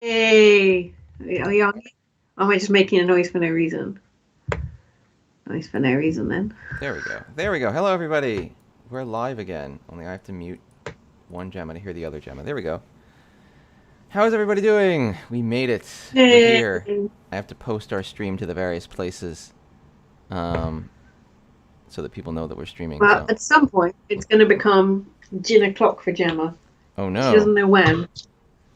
Hey, are you on? Or am I just making a noise for no reason? Noise for no reason then. There we go. There we go. Hello, everybody. We're live again. Only I have to mute one Gemma to hear the other Gemma. There we go. How is everybody doing? We made it. We're Hey. here. I have to post our stream to the various places, um, so that people know that we're streaming. Well, So, at some point, it's going to become gin o'clock for Gemma. oh She no. doesn't know when,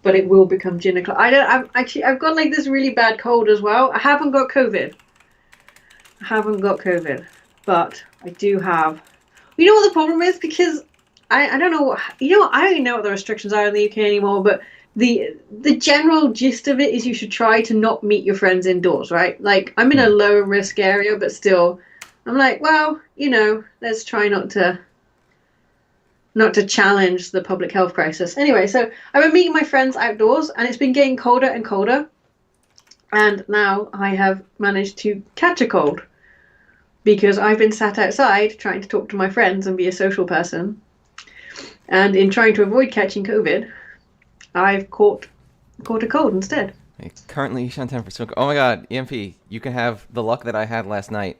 but it will become gin o'clock. I don't. I've got like this really bad cold as well. I haven't got COVID. But I do have. You know what the problem is? Because I don't know. I don't even know what the restrictions are in the UK anymore. But the general gist of it is you should try to not meet your friends indoors, right? Like I'm in Hmm. a low risk area, but still, I'm like, well, let's try not to challenge the public health crisis. Anyway, so I've been meeting my friends outdoors, and it's been getting colder and colder. And now I have managed to catch a cold because I've been sat outside trying to talk to my friends and be a social person. And in trying to avoid catching COVID, I've caught a cold instead. Currently, you sound 10 for smoke. Oh my God, EMP, you can have the luck that I had last night.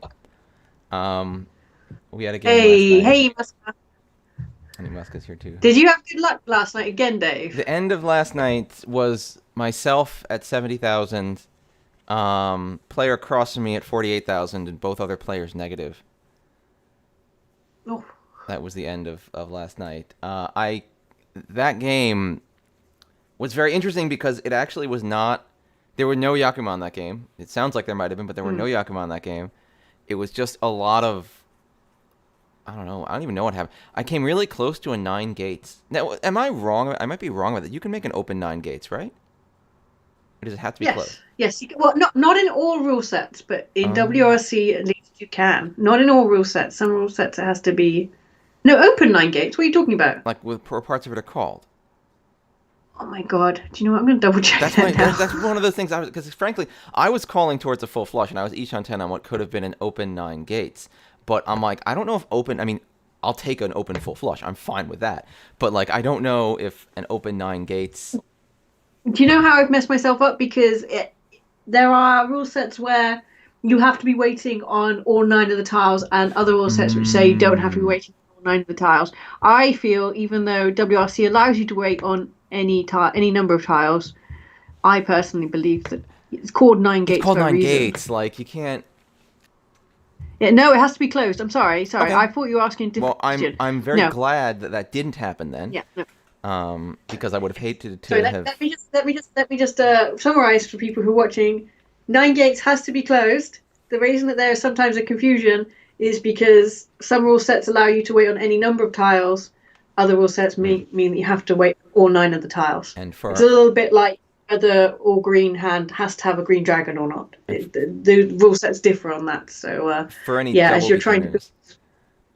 Um, we had a game last Hey, night. hey, Muska. Honey Muska's here too. Did you have good luck last night again, Dave? The end of last night was myself at 70,000, player across from me at 48,000, and both other players negative. Oh, That was the end of last night. That game was very interesting because it actually was not. There were no Yakuma in that game. It sounds like there might have been, but there were no mm. Yakuma in that game. It was just a lot of. I don't know. I don't even know what happened. I came really close to a 9 gates. Now, am I wrong? I might be wrong with it. You can make an open 9 gates, right? Or does it have to be closed? yes. Well, not in all rule sets, but in Um, WRC at least you can. Not in all rule sets. Some rule sets it has to be. No, open 9 gates. What are you talking about? like with parts of it are called. Oh my god. Do you know what? I'm going to double check That's my that that's now. one of those things I was because frankly I was calling towards a full flush and I was each on 10 on what could have been an open 9 gates, but I'm like I don't know if open. I mean, I'll take an open full flush. I'm fine with that, but like I don't know if an open 9 gates. Do you know how I've messed myself up? Because there are rule sets where you have to be waiting on all nine of the tiles, and other rule sets which say you don't have to be Mm, waiting on all nine of the tiles. I feel even though WRC allows you to wait on any number of tiles, I personally believe that it's called nine it's gates called for a nine reason. gates. Like you can't. Yeah, no, it has to be closed. I'm sorry. Okay. I thought you were asking a Well, different I'm question. I'm very No, glad that that didn't happen then, yeah, no. because I would have hated Sorry, to have. let me just summarize for people who are watching. Nine gates has to be closed. The reason that there is sometimes a confusion is because some rule sets allow you to wait on any number of tiles. Other rule sets Mm, mean that you have to wait on all nine of the tiles. and It's a for little bit like whether all green hand has to have a green dragon or not. and The rule sets differ on that. So for any yeah, as double you're trying to beginners,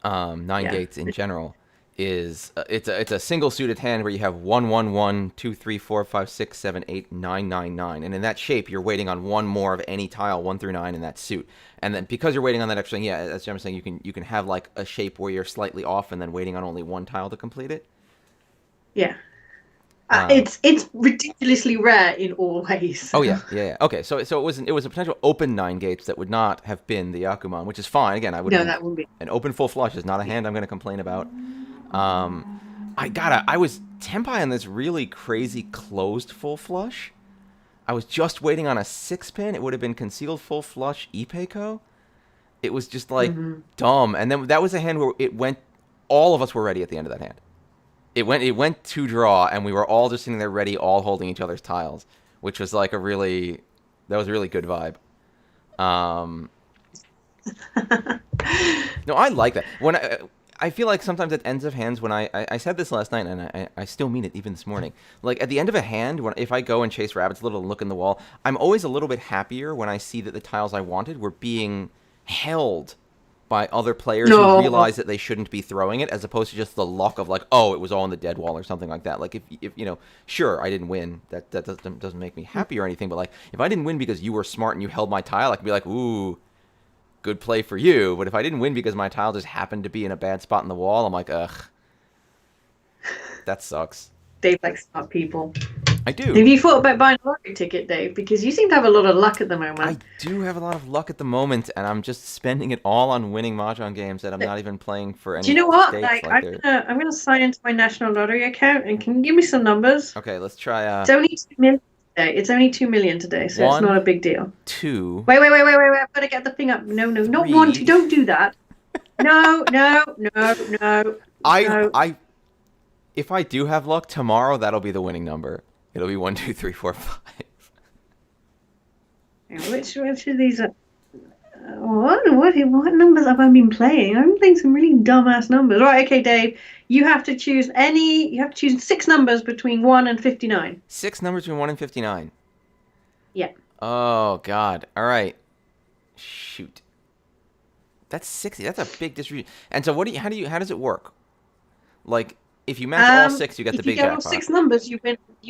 nine yeah. gates in general is it's a single suited hand where you have 1 1 1 2 3 4 5 6 7 8 9 9 9, and in that shape you're waiting on one more of any tile 1 through 9 in that suit, and then because you're waiting on that extra thing, yeah, as Jim was saying, you can have like a shape where you're slightly off and then waiting on only one tile to complete it. Yeah. Um, It's ridiculously rare in all ways. oh yeah, yeah, yeah. Okay, so it was a potential open 9 gates that would not have been the Yakuman, which is fine. Again, I would have No, been that wouldn't be. an open full flush is not a Yeah. hand I'm going to complain about. Um, I was tempai on this really crazy closed full flush. I was just waiting on a 6 pin. It would have been concealed full flush Ipeco. It was just like Hmm. dumb. And then that was a hand where it went. All of us were ready at the end of that hand. It went to draw, and we were all just sitting there ready, all holding each other's tiles, which was like a really that was a really good vibe. Um, No, I like that. I feel like sometimes at ends of hands when I said this last night and I still mean it even this morning. Like at the end of a hand, when if I go and chase rabbits a little and look in the wall, I'm always a little bit happier when I see that the tiles I wanted were being held by other players who No, realize that they shouldn't be throwing it, as opposed to just the luck of like, oh, it was all in the dead wall or something like that. Like if sure, I didn't win. That doesn't make me happy or anything. But like if I didn't win because you were smart and you held my tile, I could be like, ooh, good play for you. But if I didn't win because my tile just happened to be in a bad spot in the wall, I'm like, ugh, that sucks. Dave likes smart people. I do. Have you thought about buying a lottery ticket, Dave? Because you seem to have a lot of luck at the I moment. do have a lot of luck at the moment, and I'm just spending it all on winning Mahjong games that I'm not even playing for Do any you know what? stakes. Like, Like they're I'm gonna sign into my national lottery account, and can you give me some numbers? okay. Let's try It's only 2 million today. It's only 2 million today, so it's not a one, big deal. two, Wait! I've got to get the thing up. No, not one, two. three. Don't do that. No, no. I if I do have luck tomorrow, that'll be the winning number. It'll be 1, 2, 3, 4, 5. Which of these are? What numbers have I been playing? I've been playing some really dumbass numbers. Right, okay, Dave. You have to choose any. You have to choose 6 numbers between 1 and 59. 6 numbers between 1 and 59. Yeah. Oh God! All right. Shoot. That's 60. That's a big distribution. And so, how does it work? Like, if you match all six, you get the If you big get all jackpot. 6 numbers, you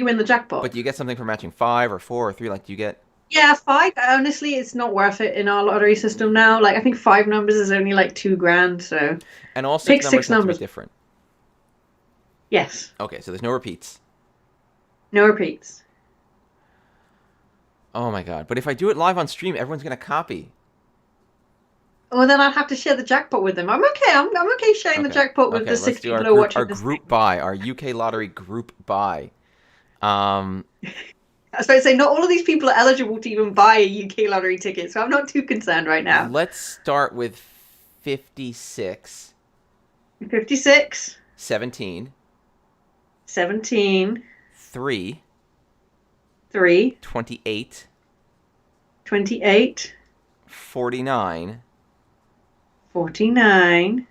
win the jackpot. But do you get something for matching 5 or 4 or 3? Like, do you get? Yeah, 5. Honestly, it's not worth it in our lottery system now. Like, I think 5 numbers is only like 2 grand. So And all pick 6 numbers six have to be numbers. different. Yes, Okay, so there's no repeats. no repeats. Oh my God! But if I do it live on stream, everyone's gonna copy. Well, then I'd have to share the jackpot with them. I'm okay. I'm okay sharing the Okay. jackpot with Okay. the Let's 6 do people who are watching our this. group buy, our UK lottery group buy. I was about to say, not all of these people are eligible to even buy a UK lottery ticket, so I'm not too concerned right now. Let's start with 56, 56, 17, 17, 3, 3, 28, 28, 49, 49,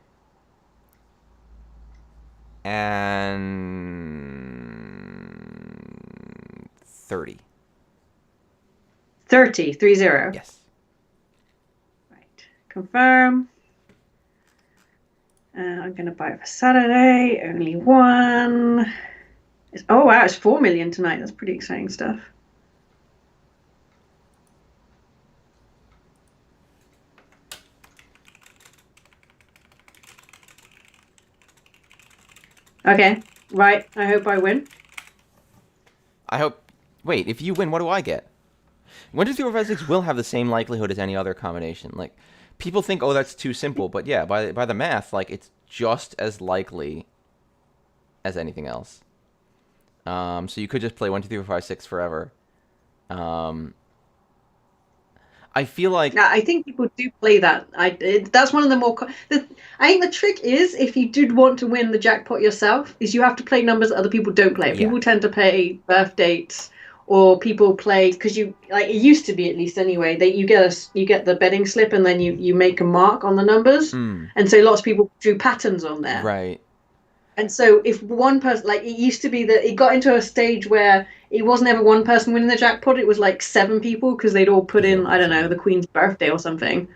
and 30. 30, 30. Yes. Right. Confirm. I'm going to buy it for Saturday. Only one. Oh, wow. It's 4 million tonight. That's pretty exciting stuff. Okay. Right. I hope I win. I hope. Wait, if you win, what do I get? 1, 2, 3, 4, 5, 6 will have the same likelihood as any other combination. Like, people think, oh, that's too simple, but yeah, by the math, like, it's just as likely as anything else. So you could just play 1, 2, 3, 4, 5, 6 forever. I feel like Yeah, I think people do play that. That's one of the more. I think the trick is, if you did want to win the jackpot yourself, is you have to play numbers that other people don't play. Yeah. People tend to play birth dates, or people play because you like it used to be, at least anyway. That you get the betting slip and then you make a mark on the numbers, and so lots of people drew patterns on there. right. And so if one person, like it used to be that it got into a stage where it wasn't ever one person winning the jackpot, it was like 7 people because they'd all put in, I don't know, the Queen's birthday or something.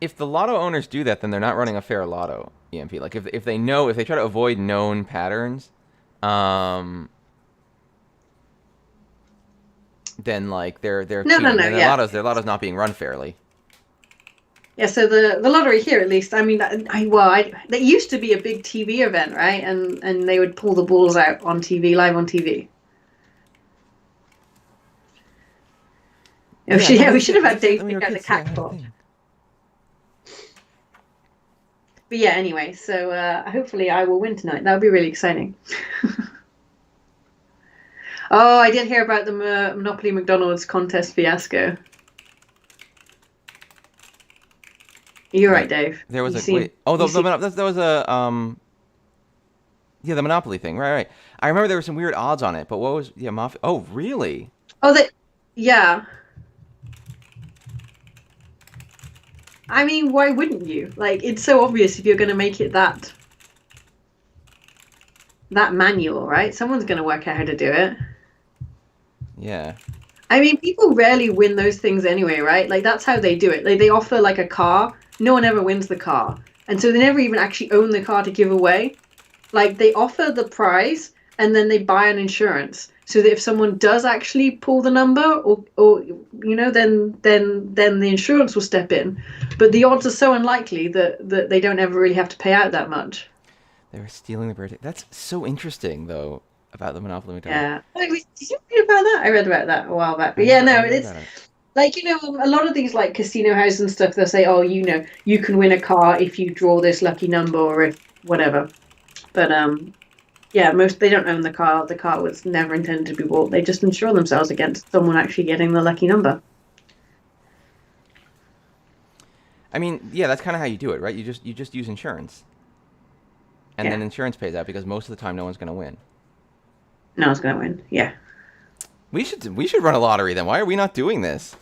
If the lotto owners do that, then they're not running a fair lotto, EMP. Like, if they try to avoid known patterns, then like they're No, cheating. And yeah. their lotto's not being run fairly. Yeah, so the lottery here, at least, I mean, that used to be a big TV event, right? And they would pull the balls out on TV, live on TV. We should have had Dave pick out the jackpot. But yeah, anyway, so hopefully I will win tonight. That would be really exciting. Oh, I did hear about the Monopoly McDonald's contest fiasco. You're right, Dave. There was there was a the Monopoly thing, right? I remember there were some weird odds on it, but what was Mafia? Oh, really? Oh, yeah. I mean, why wouldn't you? Like, it's so obvious if you're going to make it that manual, right? Someone's going to work out how to do it. Yeah. I mean, people rarely win those things anyway, right? Like, that's how they do it. Like, they offer like a car. No one ever wins the car, and so they never even actually own the car to give away. Like, they offer the prize and then they buy an insurance, so that if someone does actually pull the number, or then the insurance will step in. But the odds are so unlikely that they don't ever really have to pay out that much. They were stealing the birthday. That's so interesting, though. about the Monopoly McDonald's. Yeah. Like, did you read about that? I read about that a while back. I But yeah, never, I no, never read it's about it. like, a lot of these like casino houses and stuff, they'll say, oh, you can win a car if you draw this lucky number or if whatever. But yeah, most they don't own the car. The car was never intended to be bought. They just insure themselves against someone actually getting the lucky number. I mean, yeah, that's kind of how you do it, right? You just use insurance, and then Yeah, insurance pays out because most of the time no one's going to win. no one's gonna win. Yeah. We should run a lottery then. Why are we not doing this?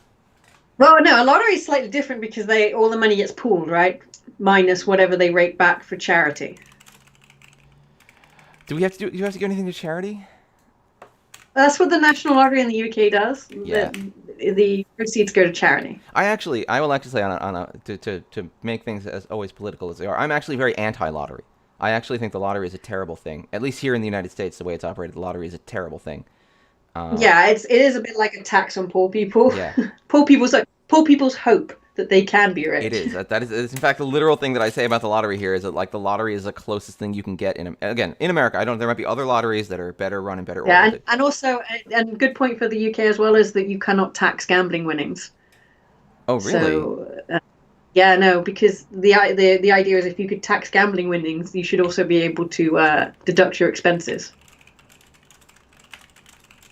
Well, no, a lottery is slightly different because they all the money gets pooled, right? Minus whatever they rake back for charity. Do you have to give anything to charity? That's what the National Lottery in the UK does. Yeah. The proceeds go to charity. I will actually say to make things as always political as they are. I'm actually very anti-lottery. I actually think the lottery is a terrible thing. At least here in the United States, the way it's operated, the lottery is a terrible thing. Uh, Yeah, it is a bit like a tax on poor people. yeah, Poor people's hope that they can be it rich. is. That is, it's in fact the literal thing that I say about the lottery here is that like the lottery is the closest thing you can get again in America. I don't. There might be other lotteries that are better run and better Yeah, and, oriented. and also, and good point for the UK as well is that you cannot tax gambling winnings. Oh, really? So, yeah, no, because the idea is if you could tax gambling winnings, you should also be able to deduct your expenses.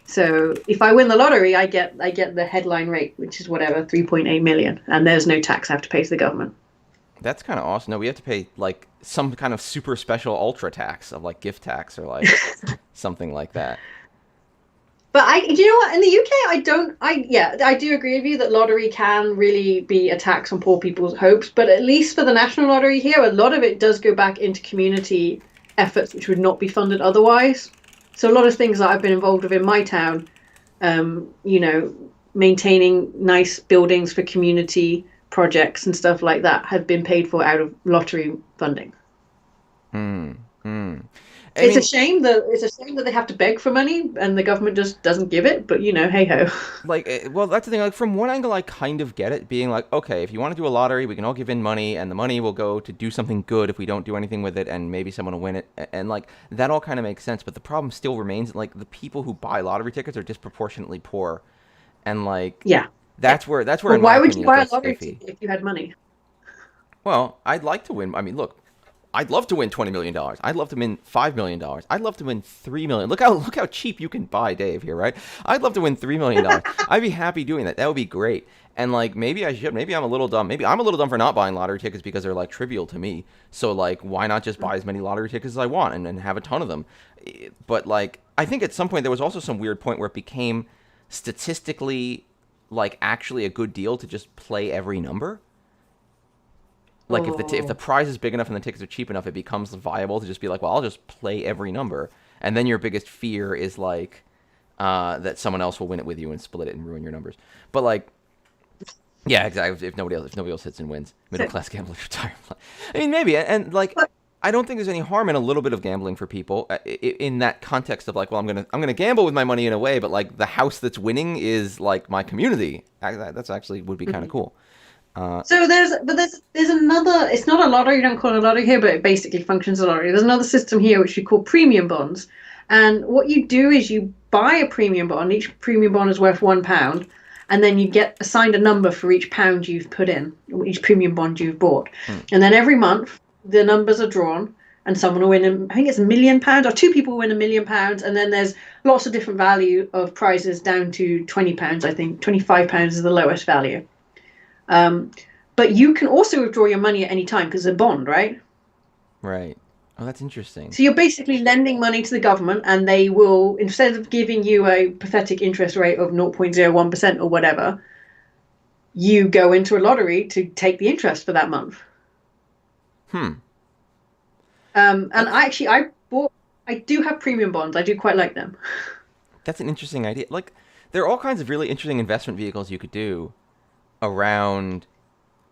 So if I win the lottery, I get the headline rate, which is whatever 3.8 million, and there's no tax I have to pay to the government. That's kind of awesome. No, we have to pay like some kind of super special ultra tax of like gift tax or like something like that. But you know what? In the UK, I don't. Yeah, I do agree with you that lottery can really be a tax on poor people's hopes. But at least for the national lottery here, a lot of it does go back into community efforts, which would not be funded otherwise. So a lot of things that I've been involved with in my town, you know, maintaining nice buildings for community projects and stuff like that, have been paid for out of lottery funding. Hmm. Hmm. I It's a mean, shame that they have to beg for money and the government just doesn't give it. But hey ho. like, well, that's the thing. Like, from one angle, I kind of get it, being like, okay, if you want to do a lottery, we can all give in money, and the money will go to do something good if we don't do anything with it, and maybe someone will win it, and like that all kind of makes sense. But the problem still remains, like, the people who buy lottery tickets are disproportionately poor, and like Yeah. that's where, Well, in my why would you opinion, it buy a gets lottery iffy. ticket if you had money? Well, I'd like to win. I mean, look, I'd love to win $20 million. I'd love to win $5 million. I'd love to win $3 million. Look how cheap you can buy Dave here, right? I'd love to win $3 million. I'd be happy doing that. That would be great. And like maybe I should. Maybe I'm a little dumb. Maybe I'm a little dumb for not buying lottery tickets because they're like trivial to me. So like, why not just buy as many lottery tickets as I want and have a ton of them? But like, I think at some point there was also some weird point where it became statistically like actually a good deal to just play every number. Like if the Oh, prize is big enough and the tickets are cheap enough, it becomes viable to just be like, well, I'll just play every number, and then your biggest fear is like that someone else will win it with you and split it and ruin your numbers. But like, yeah, exactly. If nobody else hits and wins, middle so class gamblers retire. I mean, maybe, and like, but I don't think there's any harm in a little bit of gambling for people in that context of like, well, I'm gonna gamble with my money in a way, but like the house that's winning is like my community. That's actually would be kind of mhm. cool. Uh, So there's another. It's not a lottery. You don't call it a lottery here, but it basically functions as a lottery. There's another system here which we call premium bonds, and what you do is you buy a premium bond. Each premium bond is worth £1, and then you get assigned a number for each pound you've put in, or each premium bond you've bought, hmm, and then every month the numbers are drawn. And someone will win, I think it's £1 million, or two people win £1 million, and then there's lots of different value of prizes down to £20. I think £25 is the lowest value. Um, but you can also withdraw your money at any time because it's a bond, right? right. Oh, that's interesting. So you're basically lending money to the government, and they will, instead of giving you a pathetic interest rate of 0.01% or whatever, you go into a lottery to take the interest for that month. Hmm. And That's I do have premium bonds. I do quite like them. that's an interesting idea. Like, there are all kinds of really interesting investment vehicles you could do around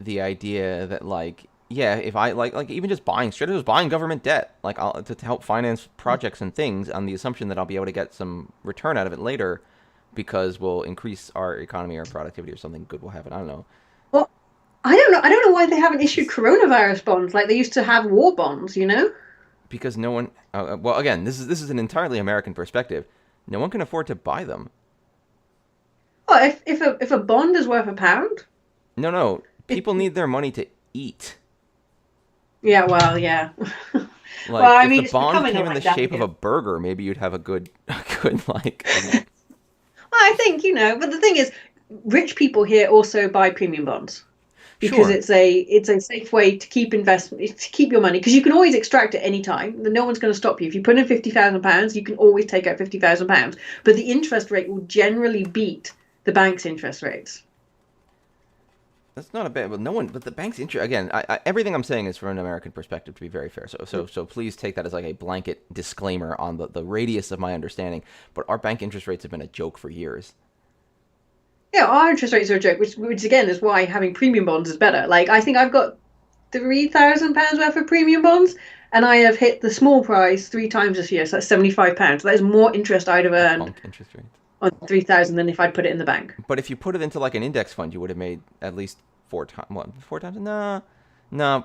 the idea that like, yeah, if I like even just buying straight up just buying government debt like to help finance projects and things on the assumption that I'll be able to get some return out of it later because we'll increase our economy or productivity or something good will happen. I don't know. Well, I don't know. I don't know why they haven't This issued is coronavirus bonds like they used to have war bonds. Because no one. Well, again, this is an entirely American perspective. No one can afford to buy them. Well, if a bond is worth £1, No. it, People need their money to eat. yeah, well, yeah. Well, Like, I if the mean, it's bond becoming came in the like that shape of again. a burger, maybe you'd have a good, like. Well, I think, but the thing is, rich people here also buy premium bonds because Sure. it's a safe way to keep investment to keep your money because you can always extract it any time. No one's going to stop you. If you put in £50,000, you can always take out £50,000. But the interest rate will generally beat the bank's interest rates. That's not a bad. But no one. But the bank's interest. Again, everything I'm saying is from an American perspective, to be very fair. So please take that as like a blanket disclaimer on the radius of my understanding. But our bank interest rates have been a joke for years. Yeah, our interest rates are a joke, which again is why having premium bonds is better. Like I think I've got £3,000 worth of premium bonds, and I have hit the small price 3 times this year. So that's £75. That is more interest I'd have earned Bunk interest rates. on 3,000 than if I'd put it in the bank. But if you put it into like an index fund, you would have made at least 4 times. What? 4 times? No,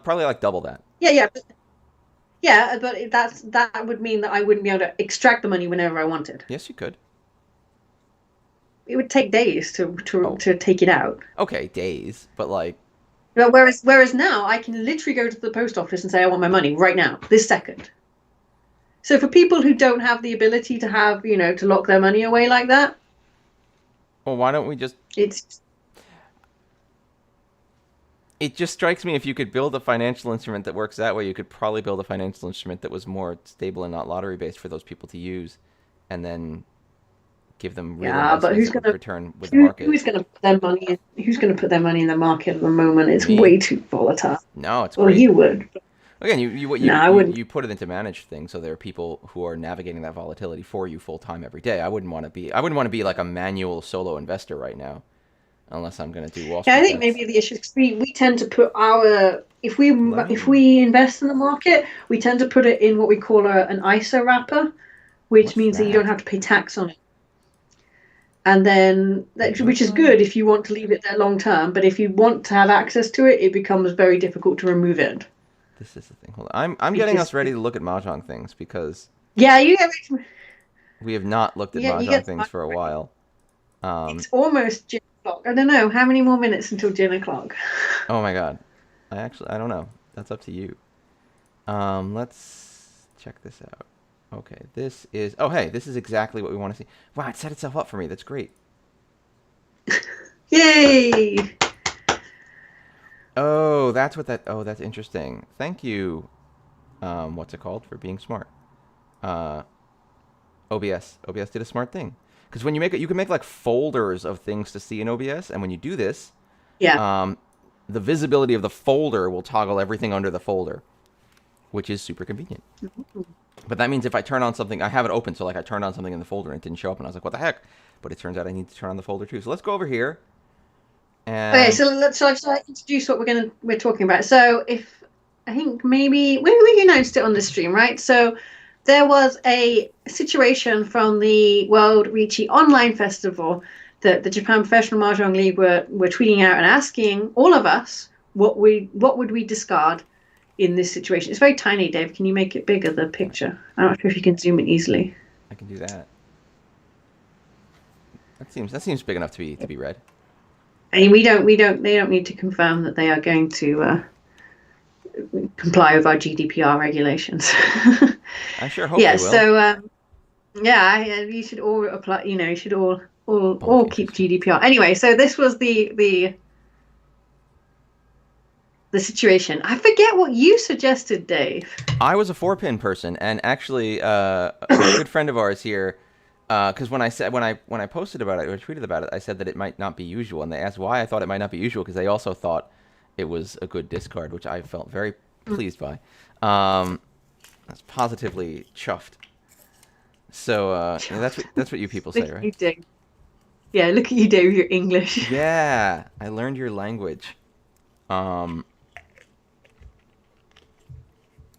probably like double that. Yeah, but that would mean that I wouldn't be able to extract the money whenever I wanted. Yes, you could. It would take days to Oh, to take it out. okay, days, but like, Whereas now I can literally go to the post office and say I want my money right now, this second. So for people who don't have the ability to have, to lock their money away like that, well, why don't we just? it's It just strikes me if you could build a financial instrument that works that way, you could probably build a financial instrument that was more stable and not lottery based for those people to use, and then give them real yeah, but investments who's that would gonna return with the market. who's gonna put their money in? Who's gonna put their money in the market at the moment? It's Me? way too volatile. No, it's Well, great. you would. Again, you what No, I you wouldn't. you put it into managed things, so there are people who are navigating that volatility for you full time every day. I wouldn't want to be like a manual solo investor right now, unless I'm going to do Wall Yeah, I Street think bets. maybe the issue is we tend to put our Let if me. we invest in the market, we tend to put it in what we call an ISA wrapper, which What's means that you don't that? have to pay tax on it. And then which is What? good if you want to leave it there long term, but if you want to have access to it, it becomes very difficult to remove it This is the thing. Hold on. I'm getting because us ready to look at mahjong things because yeah, we have not looked at you mahjong get things for a while. it's almost gin o'clock. I don't know how many more minutes until gin o'clock. Oh my god. I don't know. That's up to you. Let's check this out. Okay, this is. Oh, hey, this is exactly what we want to see. Wow, it set itself up for me. That's great. Yay! Oh, that's what that. Oh, that's interesting. Thank you. What's it called for being smart? Uh, OBS. OBS did a smart thing. Because when you make it, you can make like folders of things to see in OBS, and when you do this, Yeah. um, the visibility of the folder will toggle everything under the folder, which is super convenient. But that means if I turn on something, I have it open, so like I turned on something in the folder and it didn't show up, and I was like, what the heck? But it turns out I need to turn on the folder too. So let's go over here, Okay, and so shall I just introduce what we're talking about? So if I think maybe we announced it on the stream, right? So there was a situation from the World Riichi Online Festival that the Japan Professional Mahjong League were tweeting out and asking all of us what would we discard in this situation. It's very tiny, Dave. Can you make it bigger, the picture? I'm not sure if you can zoom in easily. I can do that. That seems big enough to be read. I mean, they don't need to confirm that they are going to comply with our GDPR regulations. I sure hope Yeah, they will. so you should all apply. You should all Bunk keep interest rates. GDPR. Anyway, so this was the situation. I forget what you suggested, Dave. I was a 4-pin person, and actually, a good friend of ours here, because when I posted about it or tweeted about it, I said that it might not be usual, and they asked why I thought it might not be usual because they also thought it was a good discard, which I felt very pleased by. I was positively chuffed. So yeah, that's what you people Look say, at right? you, Dave. Yeah, look at you, Dave. With your English. Yeah, I learned your language. Um,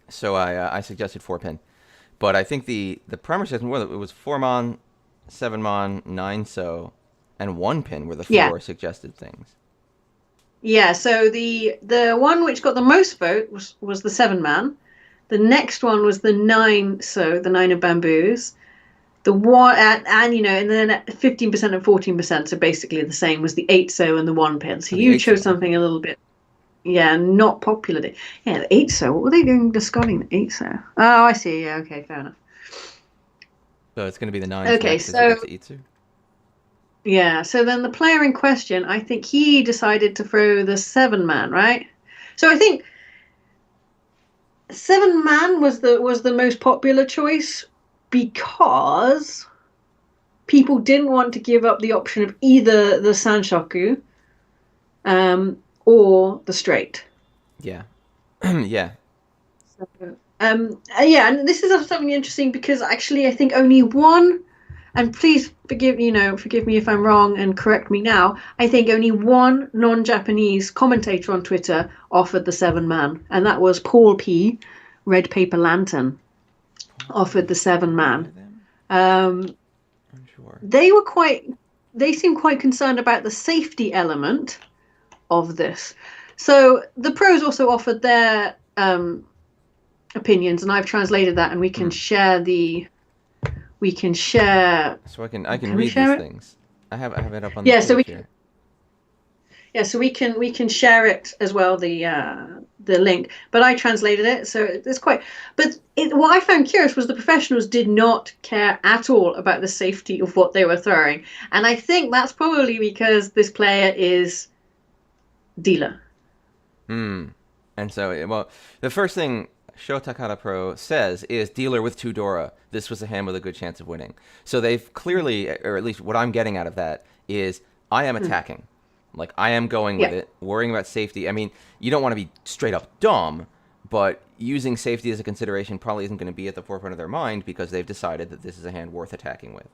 so I suggested 4-pin. But I think the primer system, well, it was 4-mon, 7-mon, 9-so, and 1-pin were the Yeah. 4 suggested things. Yeah, so the one which got the most vote was the 7-man, The next one was the 9, so the 9 of bamboos. The one and and then at 15% and 14%, so basically the same, was the 8 so and the 1 pin. So Oh, the you 8 so. chose something a little bit, not popular. Yeah, the 8 so. What were they doing discarding the 8 so? Oh, I see. Yeah, okay, fair enough. So it's going to be the 9s Okay, next as you so get to Itsu. yeah, so then the player in question, I think he decided to throw the 7 man, right? So I think 7 man was the most popular choice because people didn't want to give up the option of either the Sanshoku or the straight. Yeah. Yeah. So, yeah, and this is something interesting because actually I think only one, and please forgive me if I'm wrong and correct me now. I think only one non-Japanese commentator on Twitter offered the 7 man, and that was Paul P. Red Paper Lantern offered the 7 man. I'm sure. They seemed quite concerned about the safety element of this. So the pros also offered their opinions, and I've translated that, and we can share. So I can read these things. I have it up on the page so here. So we can share it as well, the link. But I translated it, so it's quite. But what I found curious was the professionals did not care at all about the safety of what they were throwing, and I think that's probably because this player is dealer. And so, well, the first thing Sho Takada Pro says is dealer with 2 Dora. This was a hand with a good chance of winning. So they've clearly, or at least what I'm getting out of that is I am attacking. Like, I am going with it, worrying about safety. I mean, you don't want to be straight up dumb, but using safety as a consideration probably isn't going to be at the forefront of their mind because they've decided that this is a hand worth attacking with.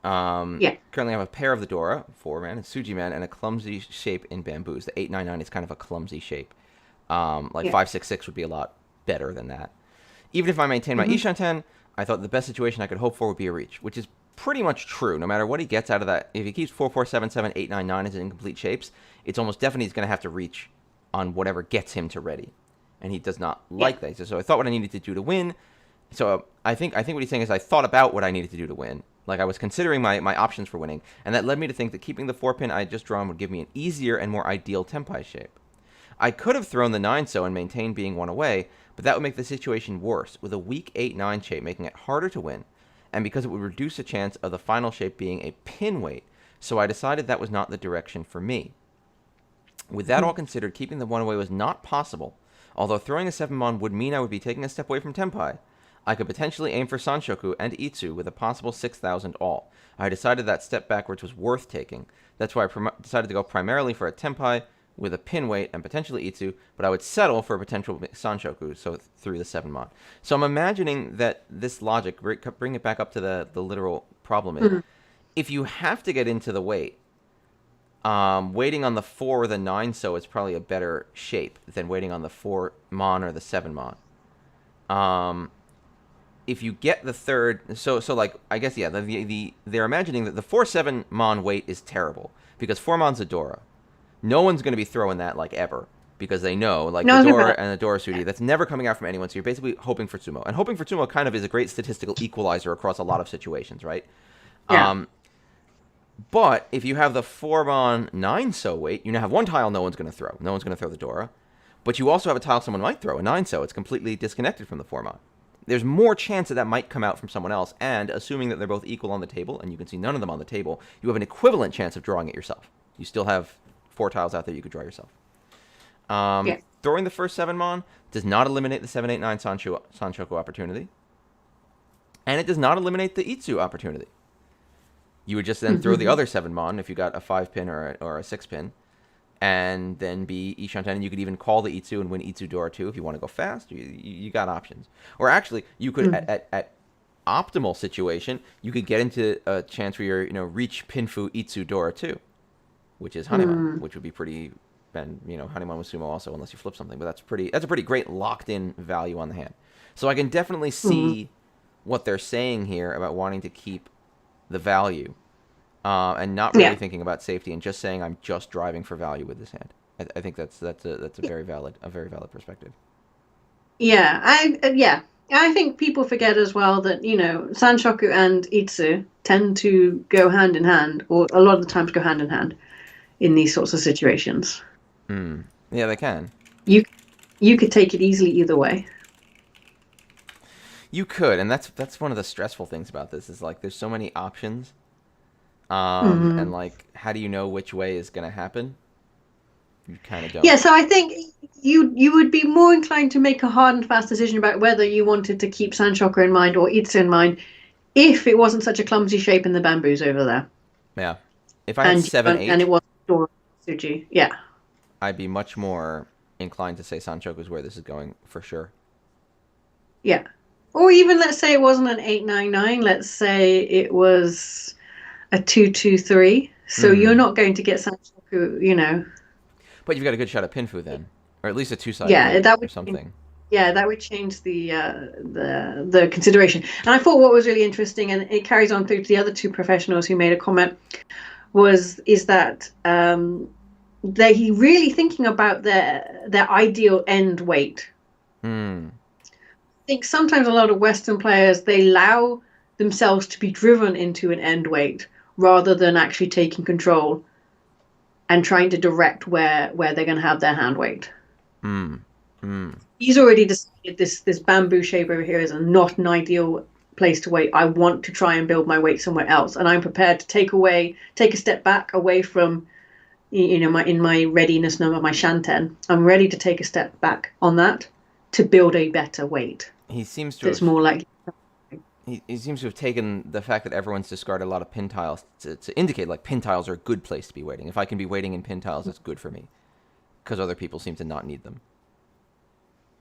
Currently I have a pair of the Dora, 4-man, and Suji-man, and a clumsy shape in bamboos. The 899 is kind of a clumsy shape. 566 would be a lot better than that. Even if I maintain my Ishanten, I thought the best situation I could hope for would be a reach, which is pretty much true. No matter what he gets out of that, if he keeps 4477, 899 as incomplete shapes, it's almost definitely he's going to have to reach on whatever gets him to ready, and he does not like that. So I thought what I needed to do to win. So I think what he's saying is I thought about what I needed to do to win. Like, I was considering my options for winning, and that led me to think that keeping the 4-pin I had just drawn would give me an easier and more ideal Tenpai shape. I could have thrown the 9 so and maintained being 1 away, but that would make the situation worse, with a weak 8-9 shape making it harder to win, and because it would reduce the chance of the final shape being a pin weight, so I decided that was not the direction for me. With that all considered, keeping the 1 away was not possible, although throwing a 7-mon would mean I would be taking a step away from Tenpai. I could potentially aim for Sanshoku and Itsu with a possible 6,000 all. I decided that step backwards was worth taking. That's why I decided to go primarily for a Tenpai with a pin weight and potentially Itsu, but I would settle for a potential Sanshoku, so through the 7-mon. So I'm imagining that this logic, bring it back up to the literal problem is, if you have to get into the weight, waiting on the 4 or the 9 so is probably a better shape than waiting on the 4-mon or the 7-mon. If you get the third, so like, I guess, they're imagining that the 4-7-mon weight is terrible, because 4-mon's a Dora. No one's going to be throwing that, like, ever, because they know, like, the Dora and the Dora Sudi, that's never coming out from anyone, so you're basically hoping for Tsumo. And hoping for Tsumo kind of is a great statistical equalizer across a lot of situations, right? Yeah. But if you have the 4-mon 9 so weight, you now have one tile no one's going to throw. No one's going to throw the Dora. But you also have a tile someone might throw, a 9 so. It's completely disconnected from the 4-mon. There's more chance that might come out from someone else, and assuming that they're both equal on the table, and you can see none of them on the table, you have an equivalent chance of drawing it yourself. You still have 4 tiles out there you could draw yourself. Throwing the first 7-mon does not eliminate the 789 Sanshoku opportunity, and it does not eliminate the Itsu opportunity. You would just then throw the other 7-mon if you got a 5-pin or a 6-pin, and then be Ishanten, and you could even call the Itsu and win Itsu Dora 2 if you want to go fast. You got options. Or actually, you could, at optimal situation, you could get into a chance where you're, reach Pinfu Itsu Dora 2, which is Haneman, which would be pretty, and, Haneman with Sumo also, unless you flip something, but that's a pretty great locked-in value on the hand. So I can definitely see what they're saying here about wanting to keep the value. And not really thinking about safety and just saying I'm just driving for value with this hand. I think that's a very valid perspective. Yeah, I think people forget as well that Sanshoku and Itsu tend to go hand in hand, or a lot of the times go hand in hand in these sorts of situations. Mm. Yeah, they can. You you could take it easily either way. You could, and that's one of the stressful things about this is like there's so many options. And Hmm. like, how do you know which way is gonna happen? You kind of Yeah, don't. so I think you would be more inclined to make a hard and fast decision about whether you wanted to keep Sanshoku in mind or Itsu in mind if it wasn't such a clumsy shape in the bamboos over there, Yeah. If I had and seven and eight, it wasn't Dora Tsuji. Yeah, I'd be much more inclined to say Sanchoku is where this is going for sure. yeah. Or even let's say it wasn't an 899. Let's say it was a 223. So you're Mm. not going to get Sanchoku. But you've got a good shot at Pinfu then, or at least a two-sided Yeah, weight that or would something. yeah, that would change the consideration. And I thought what was really interesting, and it carries on through to the other two professionals who made a comment, is that they really thinking about their ideal end weight. Hmm. I think sometimes a lot of Western players they allow themselves to be driven into an end weight rather than actually taking control and trying to direct where they're going to have their hand weight. Hmm. Hmm. He's already decided this bamboo shape over here is not an ideal place to wait. I want to try and build my weight somewhere else, and I'm prepared to take a step back away from my readiness number, my shanten. I'm ready to take a step back on that to build a better weight He seems to that's have more like. he seems to have taken the fact that everyone's discarded a lot of pin tiles to indicate like pin tiles are a good place to be waiting. If I can be waiting in pin tiles, that's good for me because other people seem to not need them.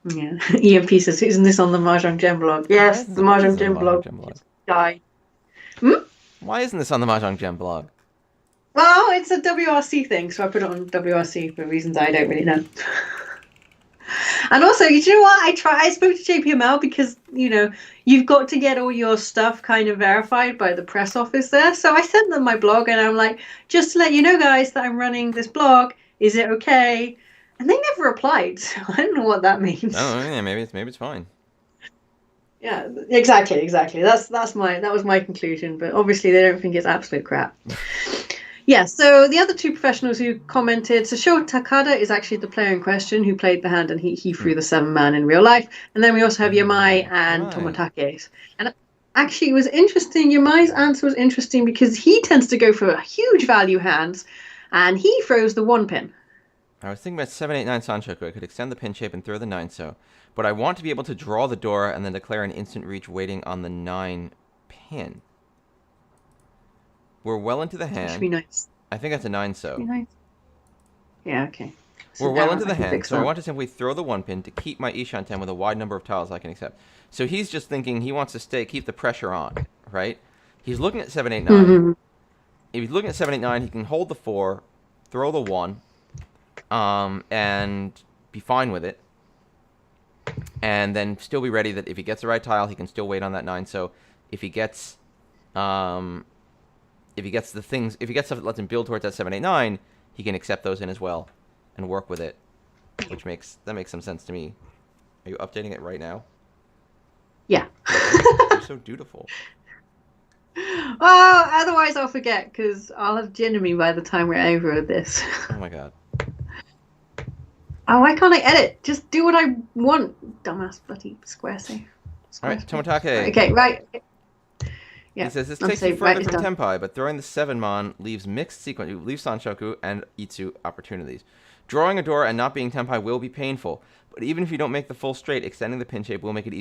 Yeah. EMP says, isn't this on the Mahjong Gem blog? Yes, the Why isn't Mahjong this on Gem the Mahjong blog Gem blog? died. Hmm? Why isn't this on the Mahjong Gem blog? Well, it's a WRC thing, so I put it on WRC for reasons I don't really know. And also, you know what? I spoke to JPML because, you've got to get all your stuff kind of verified by the press office there. So I sent them my blog and I'm like, just to let you know, guys, that I'm running this blog. Is it okay? And they never replied. So I don't know what that means. Oh yeah, maybe it's fine. Yeah, exactly. That was my conclusion, but obviously they don't think it's absolute crap. Yeah, so the other two professionals who commented, so Sho Takada is actually the player in question who played the hand and he Hmm. threw the 7-man in real life. And then we also have Yamai and Yamai. Tomotake. And actually it was interesting, Yamai's answer was interesting because he tends to go for huge value hands and he throws the 1 pin. I was thinking about 789 Sanchoku. I could extend the pin shape and throw the 9 so. But I want to be able to draw the door and then declare an instant reach waiting on the 9 pin. We're well into the That should be hand. nice. I think that's a 9 Should be so. nice. Yeah, okay. It's We're an well error. into I the can hand, fix so I that. want to simply throw the 1 pin to keep my Ishan-ten with a wide number of tiles I can accept. So he's just thinking he wants to keep the pressure on, right? He's looking at 789. Mm-hmm. If he's looking at 789, he can hold the 4, throw the 1, and be fine with it. And then still be ready that if he gets the right tile, he can still wait on that 9. So if he gets if he gets stuff that lets him build towards that 789, he can accept those in as well and work with it, which makes some sense to me. Are you updating it right now? Yeah. You're so dutiful. Well, otherwise I'll forget because I'll have gin in me by the time we're over this. Oh my god. Oh, why can't I edit? Just do what I want, dumbass bloody square save. All right, Tomotake. Okay, right. Yeah, He says this I'm takes you saved. Right, further it's from done. Tenpai, but throwing the 7-mon leaves mixed sequence. Leaves Sanshoku and Itsu opportunities. Drawing a door and not being Tenpai will be painful, but even if you don't make the full straight, extending the pin shape will make it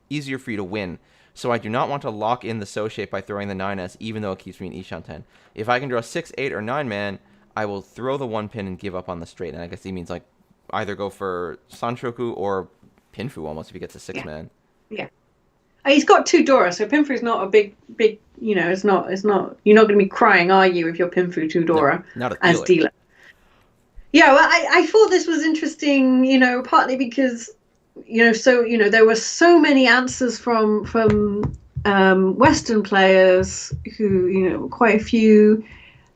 easier for you to win. So I do not want to lock in the So shape by throwing the 9S, even though it keeps me in Ishan-ten. If I can draw 6, 8, or 9 man, I will throw the 1 pin and give up on the straight. And I guess he means like either go for Sanshoku or Pinfu almost if he gets a 6 Yeah, man. yeah. He's got 2 Dora, so Pinfu's not a big. It's not. You're not going to be crying, are you, if you're Pinfu 2 No, Dora not a as dealer. dealer? Yeah, well, I thought this was interesting, partly because, there were so many answers from Western players who, quite a few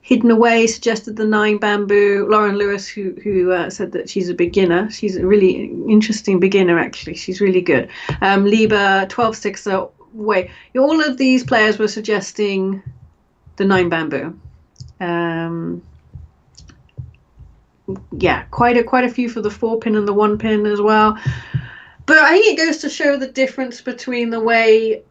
hidden away, suggested the 9 bamboo. Lauren Lewis, who said that she's a beginner. She's a really interesting beginner, actually. She's really good. Liba, 12-6 away. All of these players were suggesting the 9 bamboo. Yeah, quite a few for the 4 pin and the 1 pin as well. But I think it goes to show the difference between the way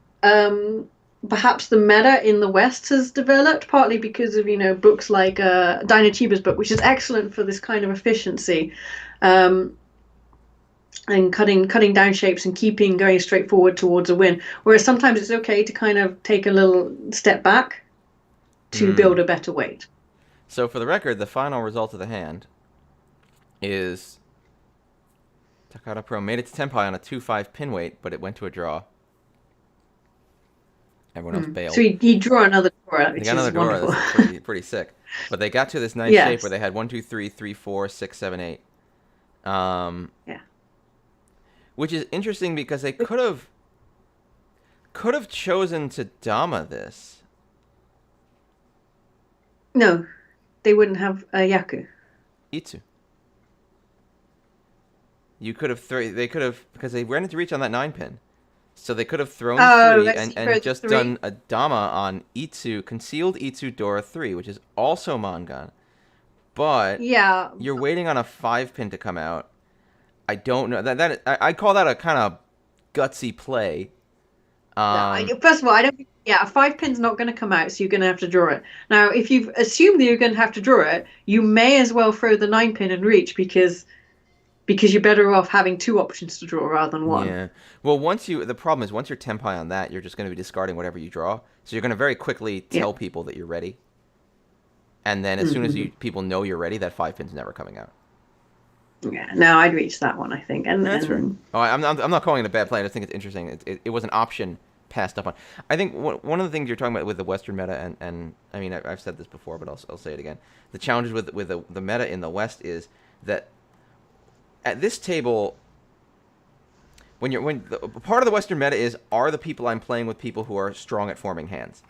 perhaps the meta in the West has developed, partly because of, books like Dinah Chiba's book, which is excellent for this kind of efficiency, and cutting down shapes and going straight forward towards a win. Whereas sometimes it's okay to kind of take a little step back to build a better weight. So for the record, the final result of the hand is Takada Pro made it to Tenpai on a 2-5 pin weight, but it went to a draw. Everyone else bailed. So he drew another Dora, which they got another Dora. That's pretty sick. But they got to this nice shape where they had 1, 2, 3, 3, 4, 6, 7, 8. Yeah. Which is interesting because they could have chosen to Dama this. No, they wouldn't have Yaku. Itsu. You could have they could have, because they ran into reach on that 9 pin. So they could have thrown 3 and just done a Dama on Itsu, concealed Itsu Dora 3, which is also Mangan. But you're waiting on a 5 pin to come out. I don't know. I call that a kind of gutsy play. First of all, I don't think, a 5 pin's not going to come out, so you're going to have to draw it. Now, if you've assumed that you're going to have to draw it, you may as well throw the 9 pin and reach, because you're better off having 2 options to draw rather than 1. Yeah. Well, the problem is once you're Tenpai on that, you're just going to be discarding whatever you draw. So you're going to very quickly tell people that you're ready. And then as soon as people know you're ready, that 5 pin's never coming out. Yeah, no, I'd reach that one, I think. And that's right. Oh, I'm not calling it a bad play. I just think it's interesting. It was an option passed up on. I think one of the things you're talking about with the Western meta, and I mean, I've said this before, but I'll say it again. The challenges with the meta in the West is that at this table, when part of the Western meta are the people I'm playing with people who are strong at forming hands.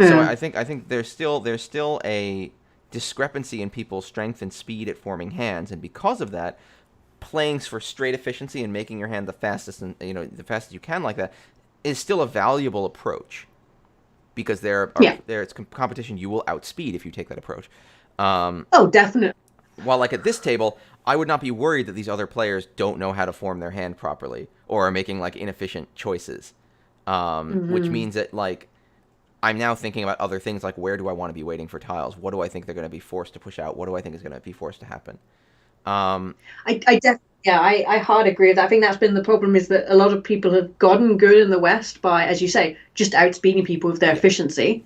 So I think there's still a discrepancy in people's strength and speed at forming hands, and because of that, playing for straight efficiency and making your hand the fastest you can like that is still a valuable approach, because it's competition you will outspeed if you take that approach. Oh, definitely. While like at this table, I would not be worried that these other players don't know how to form their hand properly or are making like inefficient choices, which means that like I'm now thinking about other things like where do I want to be waiting for tiles? What do I think they're going to be forced to push out? What do I think is going to be forced to happen? I hard agree with that. I think that's been the problem, is that a lot of people have gotten good in the West by, as you say, just outspeeding people with their efficiency.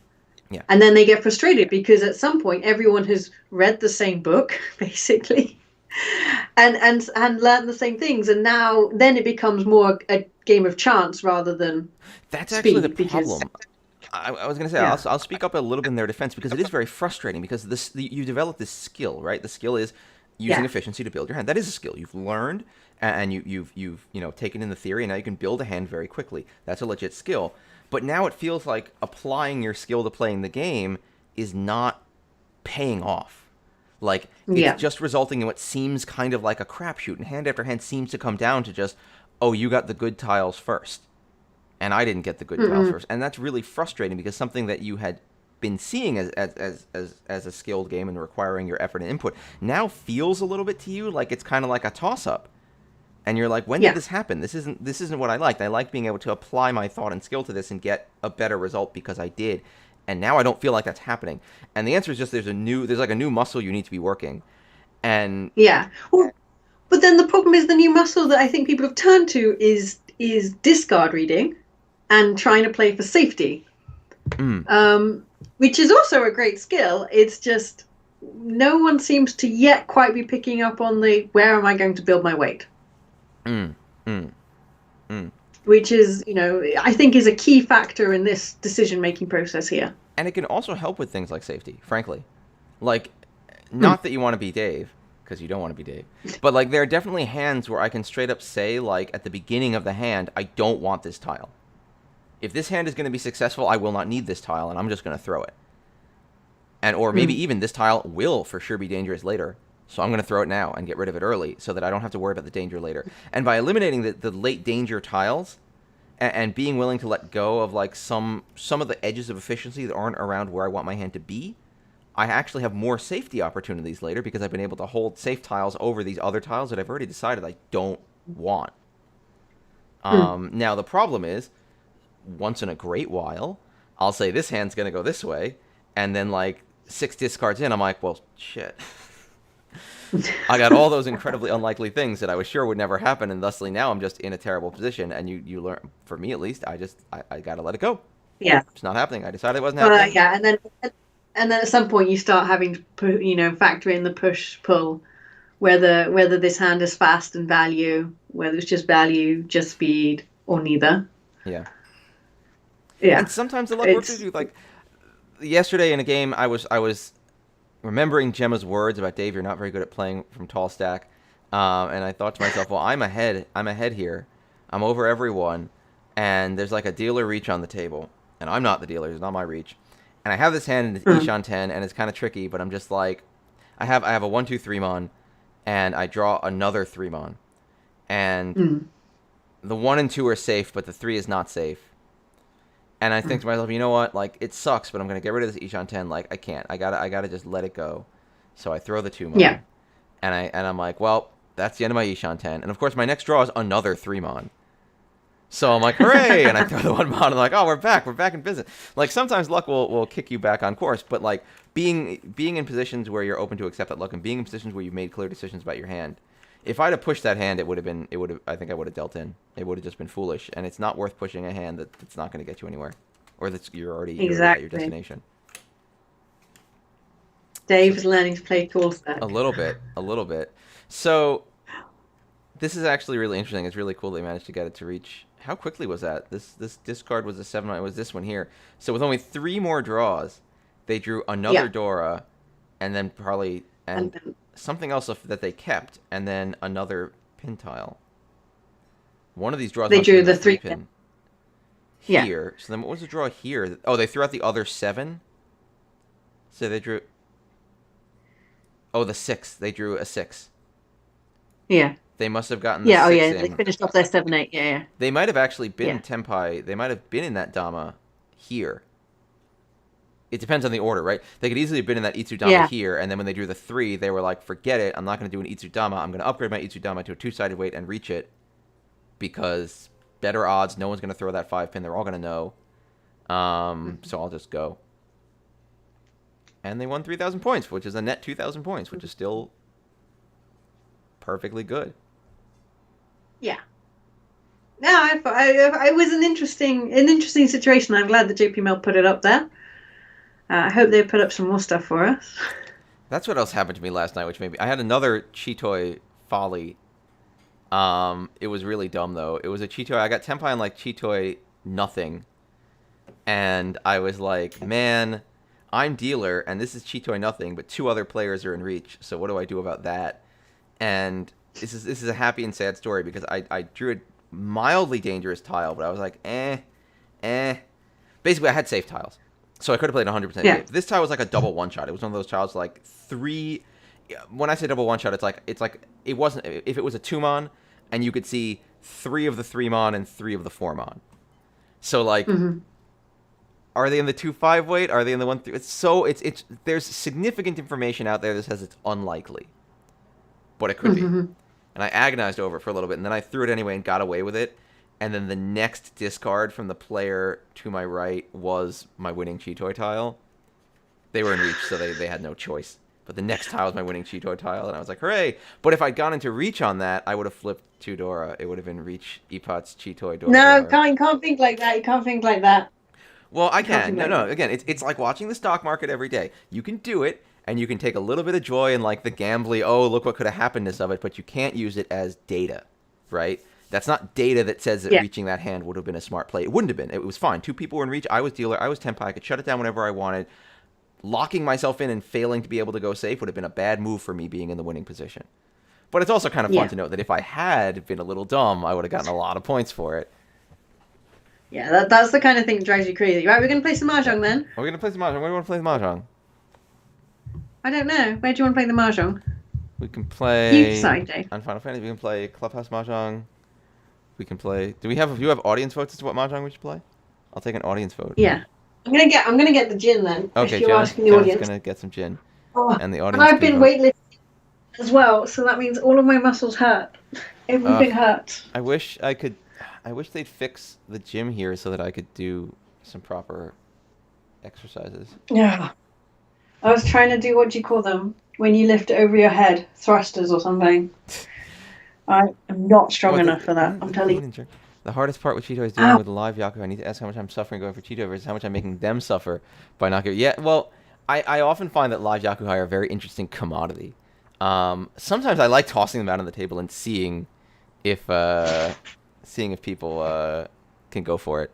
Yeah. And then they get frustrated because at some point everyone has read the same book, basically, and learned the same things, and then it becomes more a game of chance rather than that's actually the problem. I was going to say, I'll speak up a little bit in their defense, because it is very frustrating, because you develop this skill, right? The skill is using efficiency to build your hand. That is a skill you've learned, and you've taken in the theory, and now you can build a hand very quickly. That's a legit skill. But now it feels like applying your skill to playing the game is not paying off. Like, it's just resulting in what seems kind of like a crapshoot, and hand after hand seems to come down to just, oh, you got the good tiles first, and I didn't get the good tiles first. And that's really frustrating, because something that you had been seeing as a skilled game and requiring your effort and input now feels a little bit to you like it's kind of like a toss-up. And you're like, when did this happen? This isn't what I liked. I liked being able to apply my thought and skill to this and get a better result because I did. And now I don't feel like that's happening. And the answer is just there's like a new muscle you need to be working. And well, but then the problem is the new muscle that I think people have turned to is discard reading and trying to play for safety. Which is also a great skill. It's just no one seems to yet quite be picking up on the where am I going to build my weight? Which is, I think is a key factor in this decision-making process here. And it can also help with things like safety, frankly. Like, not that you want to be Dave, because you don't want to be Dave, but like there are definitely hands where I can straight up say, like, at the beginning of the hand, I don't want this tile. If this hand is going to be successful, I will not need this tile, and I'm just going to throw it. or maybe even this tile will for sure be dangerous later. So I'm going to throw it now and get rid of it early so that I don't have to worry about the danger later. And by eliminating the late danger tiles and being willing to let go of like some of the edges of efficiency that aren't around where I want my hand to be, I actually have more safety opportunities later because I've been able to hold safe tiles over these other tiles that I've already decided I don't want. Now, the problem is, once in a great while, I'll say this hand's going to go this way, and then like 6 discards in, I'm like, well, shit. I got all those incredibly unlikely things that I was sure would never happen, and thusly now I'm just in a terrible position, and you learn, for me at least, I got to let it go. Yeah. It's not happening. I decided it wasn't happening. Yeah, and then at some point you start having to put, factor in the push-pull, whether this hand is fast and value, whether it's just value, just speed, or neither. Yeah. Yeah. And sometimes the luck works with you. Like, yesterday in a game, I was remembering Gemma's words about, Dave, you're not very good at playing from tall stack. And I thought to myself, well, I'm ahead here. I'm over everyone. And there's like a dealer reach on the table. And I'm not the dealer. It's not my reach. And I have this hand in Ishan 10, and it's kind of tricky, but I'm just like, I have a 1-2-3 mon, and I draw another 3 mon. And the 1 and 2 are safe, but the 3 is not safe. And I think to myself, you know what? Like, it sucks, but I'm gonna get rid of this Ishan 10. Like, I can't. I gotta just let it go. So I throw the 2 mon. Yeah. And I'm like, well, that's the end of my Ishan 10. And of course, my next draw is another 3 mon. So I'm like, hooray! And I throw the 1 mon. And I'm like, oh, we're back in business. Like, sometimes luck will kick you back on course, but like being in positions where you're open to accept that luck, and being in positions where you've made clear decisions about your hand. If I'd have pushed that hand, I think I would have dealt in. It would have just been foolish, and it's not worth pushing a hand that's not going to get you anywhere, or you're already at your destination. Dave is learning to play tall stack. A little bit. So this is actually really interesting. It's really cool that they managed to get it to reach. How quickly was that? This discard was a 7. It was this one here. So with only 3 more draws, they drew another Dora, and then probably something else that they kept, and then another pin tile. One of these draws. They drew the 3 pin here. So then what was the draw here? Oh, they threw out the other 7. So they drew. Oh, the 6. They drew a 6. Yeah. They must have gotten the 6 in. They finished off their 7-8, yeah. They might have actually been Tenpai. They might have been in that Dama here. It depends on the order, right? They could easily have been in that Itsudama here, and then when they drew the 3, they were like, forget it, I'm not going to do an Itsudama. I'm going to upgrade my Itsudama to a 2-sided weight and reach it, because better odds, no one's going to throw that 5 pin. They're all going to know. So I'll just go. And they won 3,000 points, which is a net 2,000 points, which is still perfectly good. Yeah. No, it was an interesting situation. I'm glad that JP Mill put it up there. I hope they put up some more stuff for us. That's what else happened to me last night, which maybe I had another Chitoi folly. It was really dumb though. It was a Chitoi. I got Tenpai on like Chitoi nothing, and I was like, man, I'm dealer, and this is Chitoi nothing, but 2 other players are in reach. So what do I do about that? And this is a happy and sad story because I drew a mildly dangerous tile, but I was like, Basically, I had safe tiles, so I could have played 100% safe. This tile was like a double one-shot. It was one of those tiles like 3. When I say double one-shot, it's like it wasn't. If it was a 2-mon, and you could see 3 of the 3-mon and 3 of the 4-mon. So like, are they in the 2-5 weight? Are they in the 1-3? It's there's significant information out there that says it's unlikely, but it could be. And I agonized over it for a little bit, and then I threw it anyway and got away with it. And then the next discard from the player to my right was my winning Chitoi tile. They were in reach, so they had no choice. But the next tile was my winning Chitoi tile, and I was like, hooray! But if I'd gone into reach on that, I would have flipped 2 Dora. It would have been reach, Ipat's Chitoi Dora. No, you can't think like that. You can't think like that. Well, I can. No. Again, it's like watching the stock market every day. You can do it, and you can take a little bit of joy in like the gambly, oh, look what could have happenedness of it, but you can't use it as data, right? That's not data that says that reaching that hand would have been a smart play. It wouldn't have been. It was fine. 2 people were in reach. I was dealer. I was Tenpai. I could shut it down whenever I wanted. Locking myself in and failing to be able to go safe would have been a bad move for me being in the winning position. But it's also kind of fun to note that if I had been a little dumb, I would have gotten a lot of points for it. Yeah, that's the kind of thing that drives you crazy. Right, we're going to play some Mahjong then. We're going to play some Mahjong. What do you want to play Mahjong? I don't know. Where do you want to play the Mahjong? We can play... You decide, Dave. On Final Fantasy, we can play Clubhouse Mahjong. We can play... Do you have audience votes as to what Mahjong we should play? I'll take an audience vote. Yeah. I'm gonna get the gin then. Okay, if you're asking the Jenna's audience. gonna get some gin. Oh, And the and audience I've been can vote. weightlifting as well, so that means all of my muscles hurt. Everything hurts. I wish they'd fix the gym here so that I could do some proper exercises. Yeah. I was trying to do, what do you call them? When you lift it over your head, thrusters or something. I am not strong enough for that, I'm telling you. The hardest part with Cheeto is dealing with live Yaku. I need to ask how much I'm suffering going for Cheeto versus how much I'm making them suffer by not giving... Yeah, well, I often find that live Yakuhai are a very interesting commodity. Sometimes I like tossing them out on the table and seeing if people can go for it.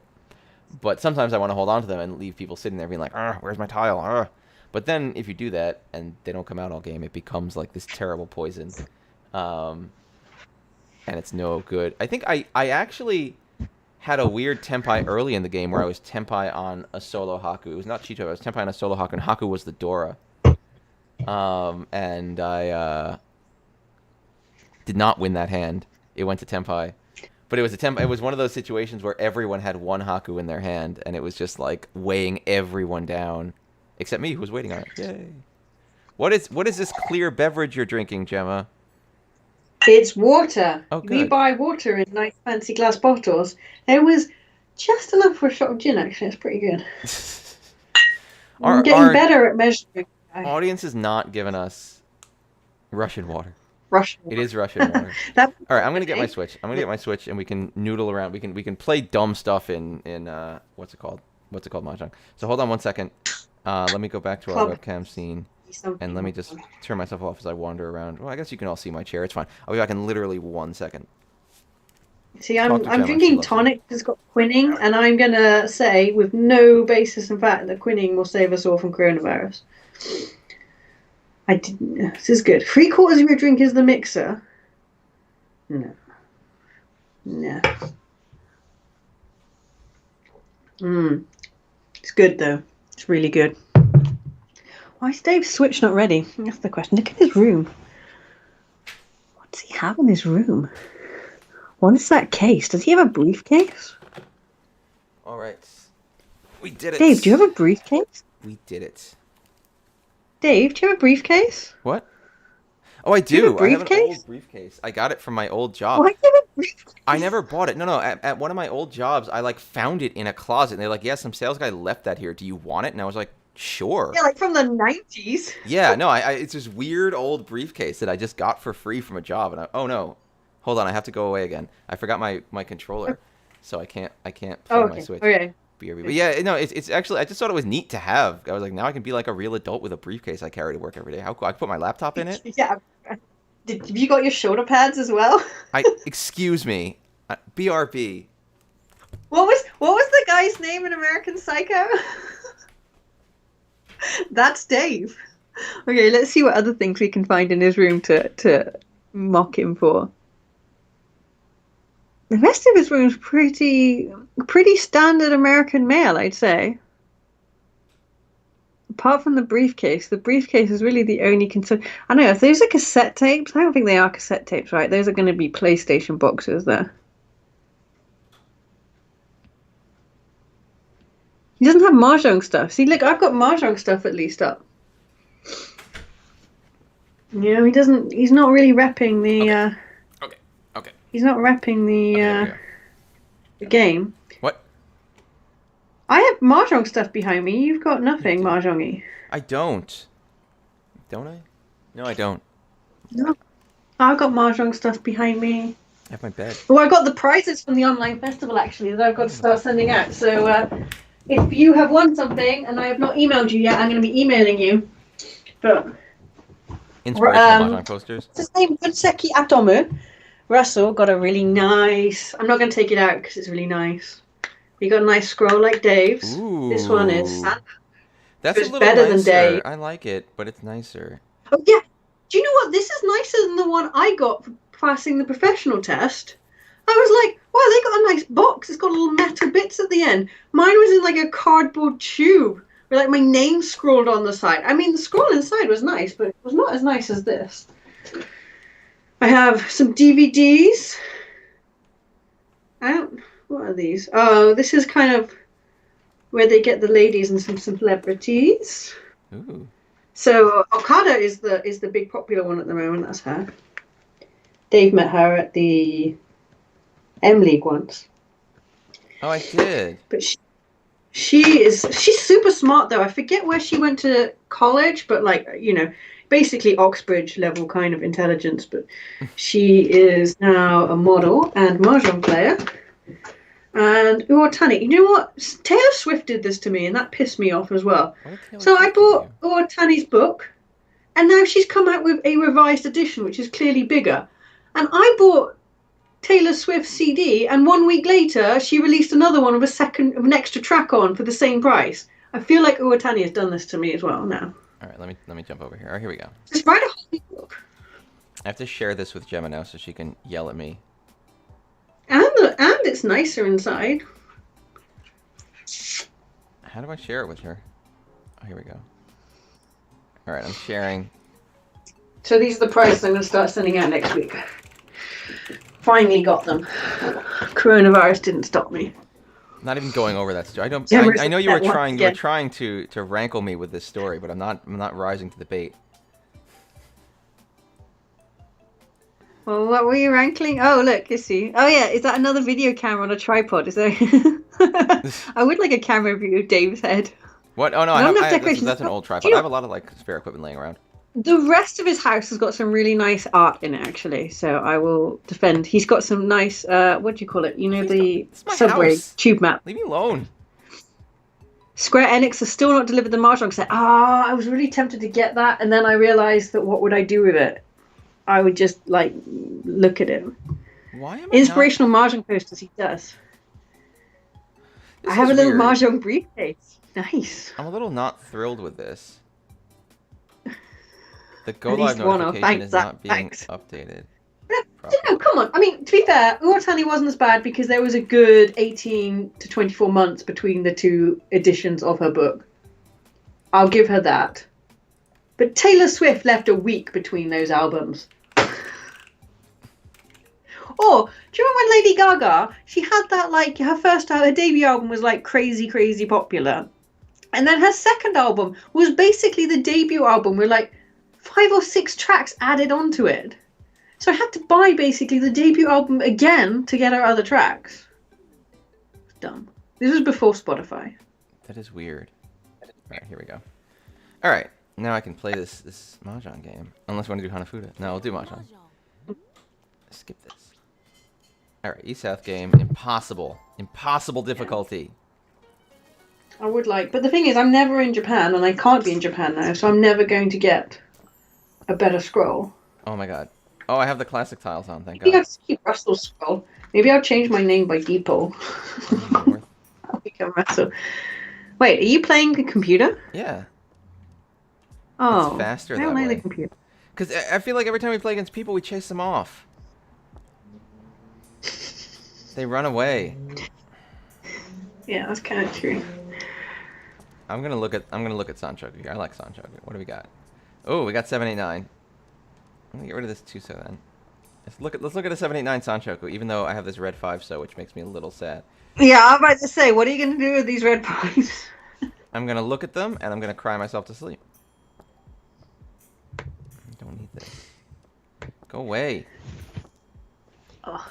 But sometimes I want to hold on to them and leave people sitting there being like, where's my tile? But then if you do that and they don't come out all game, it becomes like this terrible poison. And it's no good. I think I actually had a weird Tenpai early in the game where I was Tenpai on a solo Haku. It was not Cheeto, I was Tenpai on a solo Haku, and Haku was the Dora. And I did not win that hand. It went to Tenpai. But it was one of those situations where everyone had one Haku in their hand, and it was just like weighing everyone down. Except me, who was waiting on it. Yay. What is this clear beverage you're drinking, Gemma? It's water. Oh, We good. buy water in nice fancy glass bottles. There was just enough for a shot of gin, actually. It's pretty good. I'm getting better at measuring. Audience is not giving us Russian water. Russian water. It is Russian water. That, All right, I'm gonna get my Switch. And we can noodle around. We can play dumb stuff in what's it called Mahjong. So hold on one second. Let me go back to our webcam scene. And let me just turn myself off as I wander around. Well, I guess you can all see my chair. It's fine. I'll be back in literally 1 second. See, I'm drinking tonic that's got quinine, and I'm going to say, with no basis in fact, that quinine will save us all from coronavirus. This is good. 3/4 of your drink is the mixer. No. It's good, though. It's really good. Why is Dave's Switch not ready? That's the question. Look at his room. What does he have in his room? What is that case? Does he have a briefcase? All right. We did it. Dave, do you have a briefcase? We did it. Dave, do you have a briefcase? What? Oh, I do. You have a I have an briefcase? old briefcase. I got it from my old job. Why do you have a briefcase? I never bought it. No. At one of my old jobs, I found it in a closet. And they're like, yeah, some sales guy left that here. Do you want it? And I was like, sure. Yeah, from the 90s. Yeah, no, it's this weird old briefcase that I just got for free from a job, and oh no, hold on, I have to go away again. I forgot my controller, so I can't play my Switch. Okay. BRB. But yeah, no, it's actually, I just thought it was neat to have. I was like, now I can be like a real adult with a briefcase I carry to work every day. How cool! I can put my laptop in it. Yeah. Have you got your shoulder pads as well? Excuse me, BRB. What was the guy's name in American Psycho? That's Dave. Okay, let's see what other things we can find in his room to mock him for. The rest of his room's pretty standard American male, I'd say. Apart from the briefcase is really the only concern. I don't know, if those are cassette tapes, I don't think they are cassette tapes, right? Those are going to be PlayStation boxes there. He doesn't have Mahjong stuff. See, look, I've got Mahjong stuff at least up. You know, he's not really repping the, Okay. He's not repping the game. What? I have Mahjong stuff behind me. You've got nothing Mahjong-y. I don't. Don't I? No, I don't. No. I've got Mahjong stuff behind me. I have my bed. Oh, I got the prizes from the online festival, actually, that I've got to start sending out. So, if you have won something and I have not emailed you yet, I'm going to be emailing you. But Inspirational Mahjong posters. What's his name? Gunseki Atomu. Russell got a really nice... I'm not going to take it out because it's really nice. You got a nice scroll like Dave's. Ooh. This one is... That's it's a little better nicer. than Dave. I like it, but it's nicer. Oh, yeah. Do you know what? This is nicer than the one I got for passing the professional test. I was like, wow, they got a nice box. It's got little metal bits at the end. Mine was in like a cardboard tube with like my name scrawled on the side. I mean, the scroll inside was nice, but it was not as nice as this. I have some DVDs. What are these? Oh, this is kind of where they get the ladies and some celebrities. Ooh. So Okada is the big popular one at the moment. That's her. Dave met her at the M League once. Oh, I did. But she's super smart though. I forget where she went to college, but like, basically Oxbridge level kind of intelligence. But she is now a model and mahjong player. And Uotani, you know what? Taylor Swift did this to me, and that pissed me off as well. So I bought Uotani's book, and now she's come out with a revised edition, which is clearly bigger. And I bought Taylor Swift's CD, and 1 week later, she released another one with an extra track on for the same price. I feel like Uotani has done this to me as well now. All right, let me jump over here. Oh, here we go. Just write a whole new book. I have to share this with Gemma now so she can yell at me. And it's nicer inside. How do I share it with her? Oh, here we go. All right, I'm sharing. So these are the prices I'm going to start sending out next week. Finally got them. Coronavirus didn't stop me. Not even going over that story. I know you were trying to rankle me with this story, but I'm not rising to the bait. Well, what were you rankling? Oh, look, you see. Oh, yeah, is that another video camera on a tripod? Is there? I would like a camera view of Dave's head. What? Oh, no, that's an old tripod. I have a lot of, like, spare equipment laying around. The rest of his house has got some really nice art in it, actually, so I will defend. He's got some nice, what do you call it? You know, the subway tube map. Leave me alone. Square Enix has still not delivered the Mahjong set. I was really tempted to get that, and then I realized that what would I do with it? I would just, like, look at it. Why am Inspirational Mahjong posters, he does. I have a little Mahjong briefcase. Nice. I'm a little not thrilled with this. The Go Live notification is not being updated. No, come on. I mean, to be fair, Uotani wasn't as bad because there was a good 18 to 24 months between the two editions of her book. I'll give her that. But Taylor Swift left a week between those albums. Or, do you remember when Lady Gaga, she had that, like, her debut album was, like, crazy, crazy popular. And then her second album was basically the debut album with, like, 5 or 6 tracks added onto it. So I had to buy, basically, the debut album again to get her other tracks. It's dumb. This was before Spotify. That is weird. Alright, here we go. Alright, now I can play this Mahjong game. Unless you want to do Hanafuda. No, I'll do Mahjong. Skip this. Alright, East-South game. Impossible. Impossible difficulty. I would like, but the thing is, I'm never in Japan, and I can't be in Japan now, so I'm never going to get a better scroll. Oh my god. Oh, I have the classic tiles on, thank God. Maybe I'll keep Russell's scroll. Maybe I'll change my name by Depot. I'll become Russell. Wait, are you playing the computer? Yeah. Oh. It's faster that way. I don't like the computer. Because I feel like every time we play against people, we chase them off. They run away. Yeah, that's kind of true. I'm gonna look at Sanchoku here. I like Sanchoku. What do we got? Oh, we got 789. Let me get rid of this Tuso then. Let's look at a 789 Sanchoku, even though I have this red 5-so, which makes me a little sad. Yeah, I'm about to say, what are you gonna do with these red 5s? I'm gonna look at them and I'm gonna cry myself to sleep. I don't need this. Go away. Oh.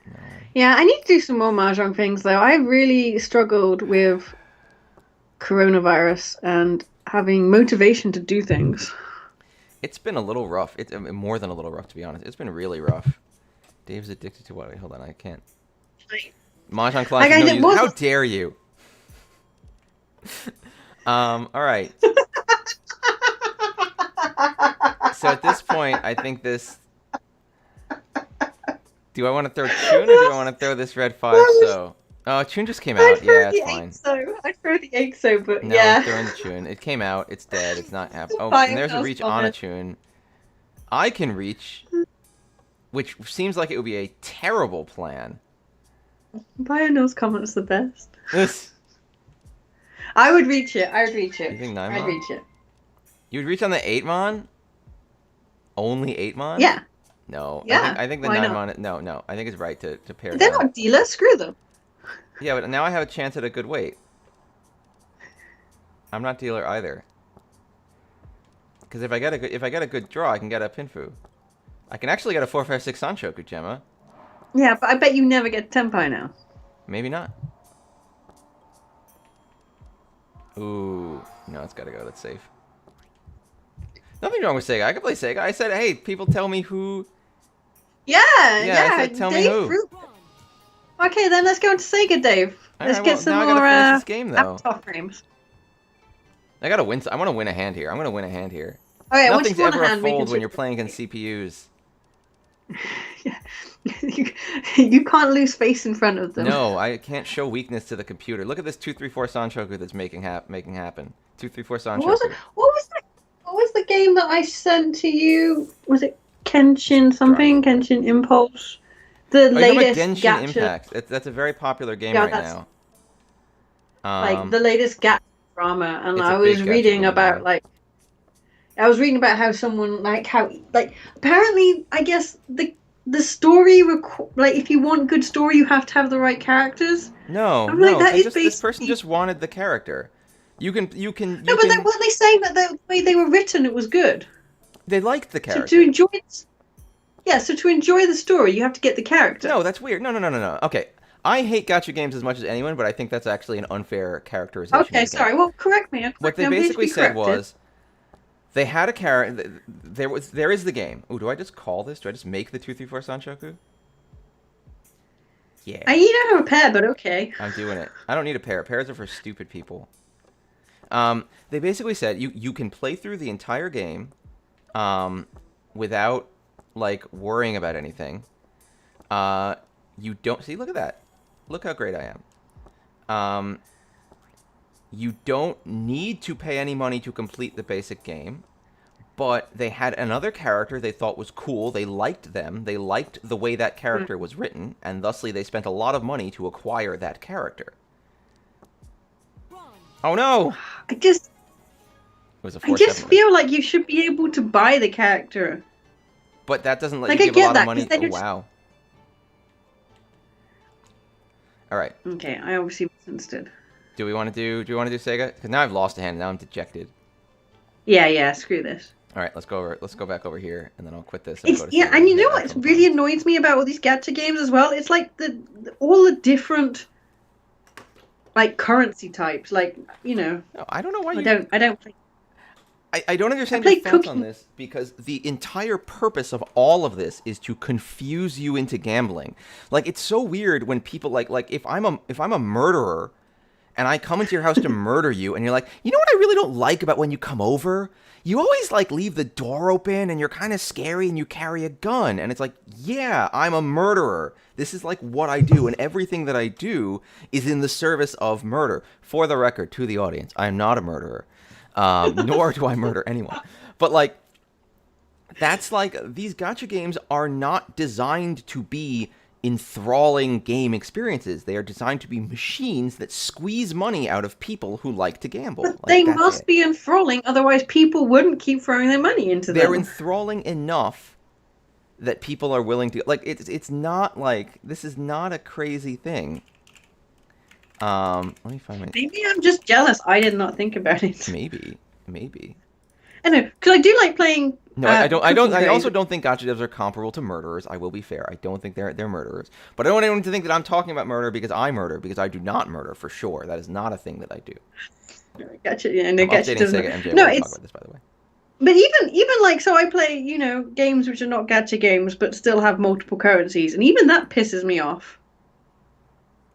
No. Yeah, I need to do some more Mahjong things though. I really struggled with coronavirus and having motivation to do things. It's been a little rough. It's more than a little rough, to be honest. It's been really rough. Dave's addicted to what? Wait, hold on, I can't. Mahjong class. How dare you? All right. So at this point, I think this. Do I want to throw Chun or do I want to throw this red 5-so? Oh, Chun just came out. Yeah, it's fine. I'd throw the 8-so, but no, yeah. I'm throwing the Chun. It came out. It's dead. It's not happening. Oh, and there's a reach on a Chun. I can reach, which seems like it would be a terrible plan. Bionel's comment's the best. I would reach it. I would reach it. You think I'd 9mon? reach it. You would reach on the 8mon? Only 8mon? Yeah. No, Yeah. I think the Why 9mon. not? No. I think it's right to pare They're down. not dealers. Screw them. Yeah, but now I have a chance at a good weight. I'm not dealer either. Because if I get a good draw, I can get a Pinfu. I can actually get a 456 Sanshoku, Gemma. Yeah, but I bet you never get Tempai now. Maybe not. Ooh, no, it's gotta go. That's safe. Nothing wrong with Sega. I can play Sega. I said, hey, people tell me who. Yeah. I said, tell me Dave who. Fruit. Okay, then let's go into Sega, Dave. Let's Alright, get well, some now I more gotta finish this game, though. Avatar frames. I gotta win. I want to win a hand here. I'm gonna win a hand here. Okay, Nothing's once you ever a hand, we can fold when switch- you're playing against CPUs. Yeah. You can't lose face in front of them. No, I can't show weakness to the computer. Look at this 234 Sanshoku that's making happen. 234 Sanshoku. What was it? What was the game that I sent to you? Was it Kenshin something? Kenshin Impulse? The Oh, you're talking latest about Genshin gacha. Impact. That's a very popular game Yeah, right that's- now. Like the latest gacha drama, and it's a I big was gacha reading game, about yeah. like. I was reading about how someone apparently I guess the story like if you want good story you have to have the right characters. No, I'm like, that is this person basically- just wanted the character. You can. No, but weren't they saying that the way they were written it was good? They liked the So character. to enjoy it, yeah. So to enjoy the story, you have to get the character. No, that's weird. No. Okay, I hate gacha games as much as anyone, but I think that's actually an unfair characterization. Okay, of the game. sorry. Well, correct me. What they basically said was, they had a character. There is the game. Ooh, do I just call this? Do I just make the 234 Sanshoku? Yeah, You don't have a pair, but okay. I'm doing it. I don't need a pair. Pairs are for stupid people. They basically said you can play through the entire game, without like worrying about anything. You don't see. Look at that. Look how great I am. You don't need to pay any money to complete the basic game, but they had another character they thought was cool. They liked them. They liked the way that character was written, and thusly they spent a lot of money to acquire that character. Oh no! I just It was a I just feel like you should be able to buy the character. But that doesn't let Like, you I give a get lot that, of money. 'cause then Oh, you're just- wow. All right. Okay, I obviously misunderstood. Do we want to do Sega? Because now I've lost a hand. Now I'm dejected. Yeah. Screw this. All right, let's go back over here, and then I'll quit this. And go to Yeah, Sega and you get know back what on the really phone. annoys me about all these gacha games as well? It's like all the different like currency types. Like No, I don't know why I you. don't play. I don't understand I your play thoughts on cooking. this, because the entire purpose of all of this is to confuse you into gambling. Like, it's so weird when people like if I'm a murderer and I come into your house to murder you, and you're like, you know what I really don't like about when you come over? You always like leave the door open, and you're kind of scary, and you carry a gun. And it's like, yeah, I'm a murderer. This is like what I do, and everything that I do is in the service of murder. For the record, to the audience, I am not a murderer. Nor do I murder anyone. But like, that's like, these gacha games are not designed to be enthralling game experiences. They are designed to be machines that squeeze money out of people who like to gamble. But Like, they that's must it. be enthralling, otherwise people wouldn't keep throwing their money into them. They're enthralling enough that people are willing to, like, it's not like, this is not a crazy thing. Let me find my, Maybe I'm just jealous. I did not think about it. maybe. I know, because I do like playing. No, I don't. I cooking also games. don't think gacha devs are comparable to murderers. I will be fair. I don't think they're murderers. But I don't want anyone to think that I'm talking about murder because I murder, because I do not murder for sure. That is not a thing that I do. Gotcha. Yeah, no, I'm gotcha. updating Doesn't. Sega MJ. No, We'll talk it's. about this, by the way. But even like so, I play games which are not gacha games, but still have multiple currencies, and even that pisses me off.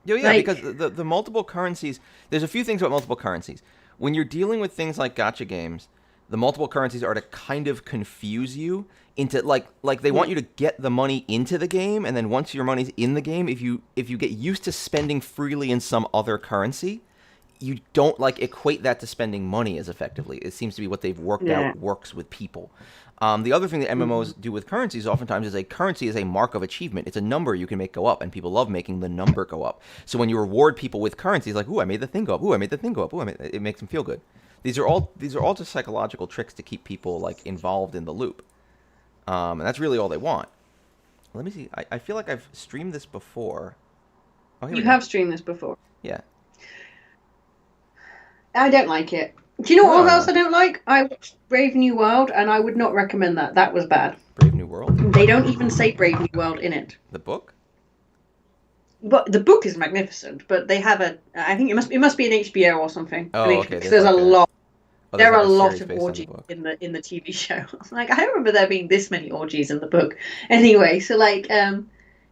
Yeah, Like- because the multiple currencies. There's a few things about multiple currencies. When you're dealing with things like gacha games, the multiple currencies are to kind of confuse you into like they want you to get the money into the game, and then once your money's in the game, if you get used to spending freely in some other currency, you don't like equate that to spending money as effectively. It seems to be what they've worked Yeah. out works with people. The other thing that MMOs do with currencies oftentimes is a currency is a mark of achievement. It's a number you can make go up, and people love making the number go up. So when you reward people with currencies, like, ooh, I made the thing go up. Ooh, I made the thing go up. Ooh, it makes them feel good. These are all just psychological tricks to keep people like involved in the loop, and that's really all they want. Let me see. I feel like I've streamed this before. Oh, here we You go. have streamed this before. Yeah. I don't like it. Do you know what No. else I don't like? I watched Brave New World, and I would not recommend that. That was bad. Brave New World. They don't even say Brave New World in it. The book. But the book is magnificent. But they have a. I think it must be an HBO or something. Oh, okay. Because there's like a lot. Oh, there are like a lot series of based on orgies book. in the TV show. I'm like, I don't remember there being this many orgies in the book. Anyway, so like,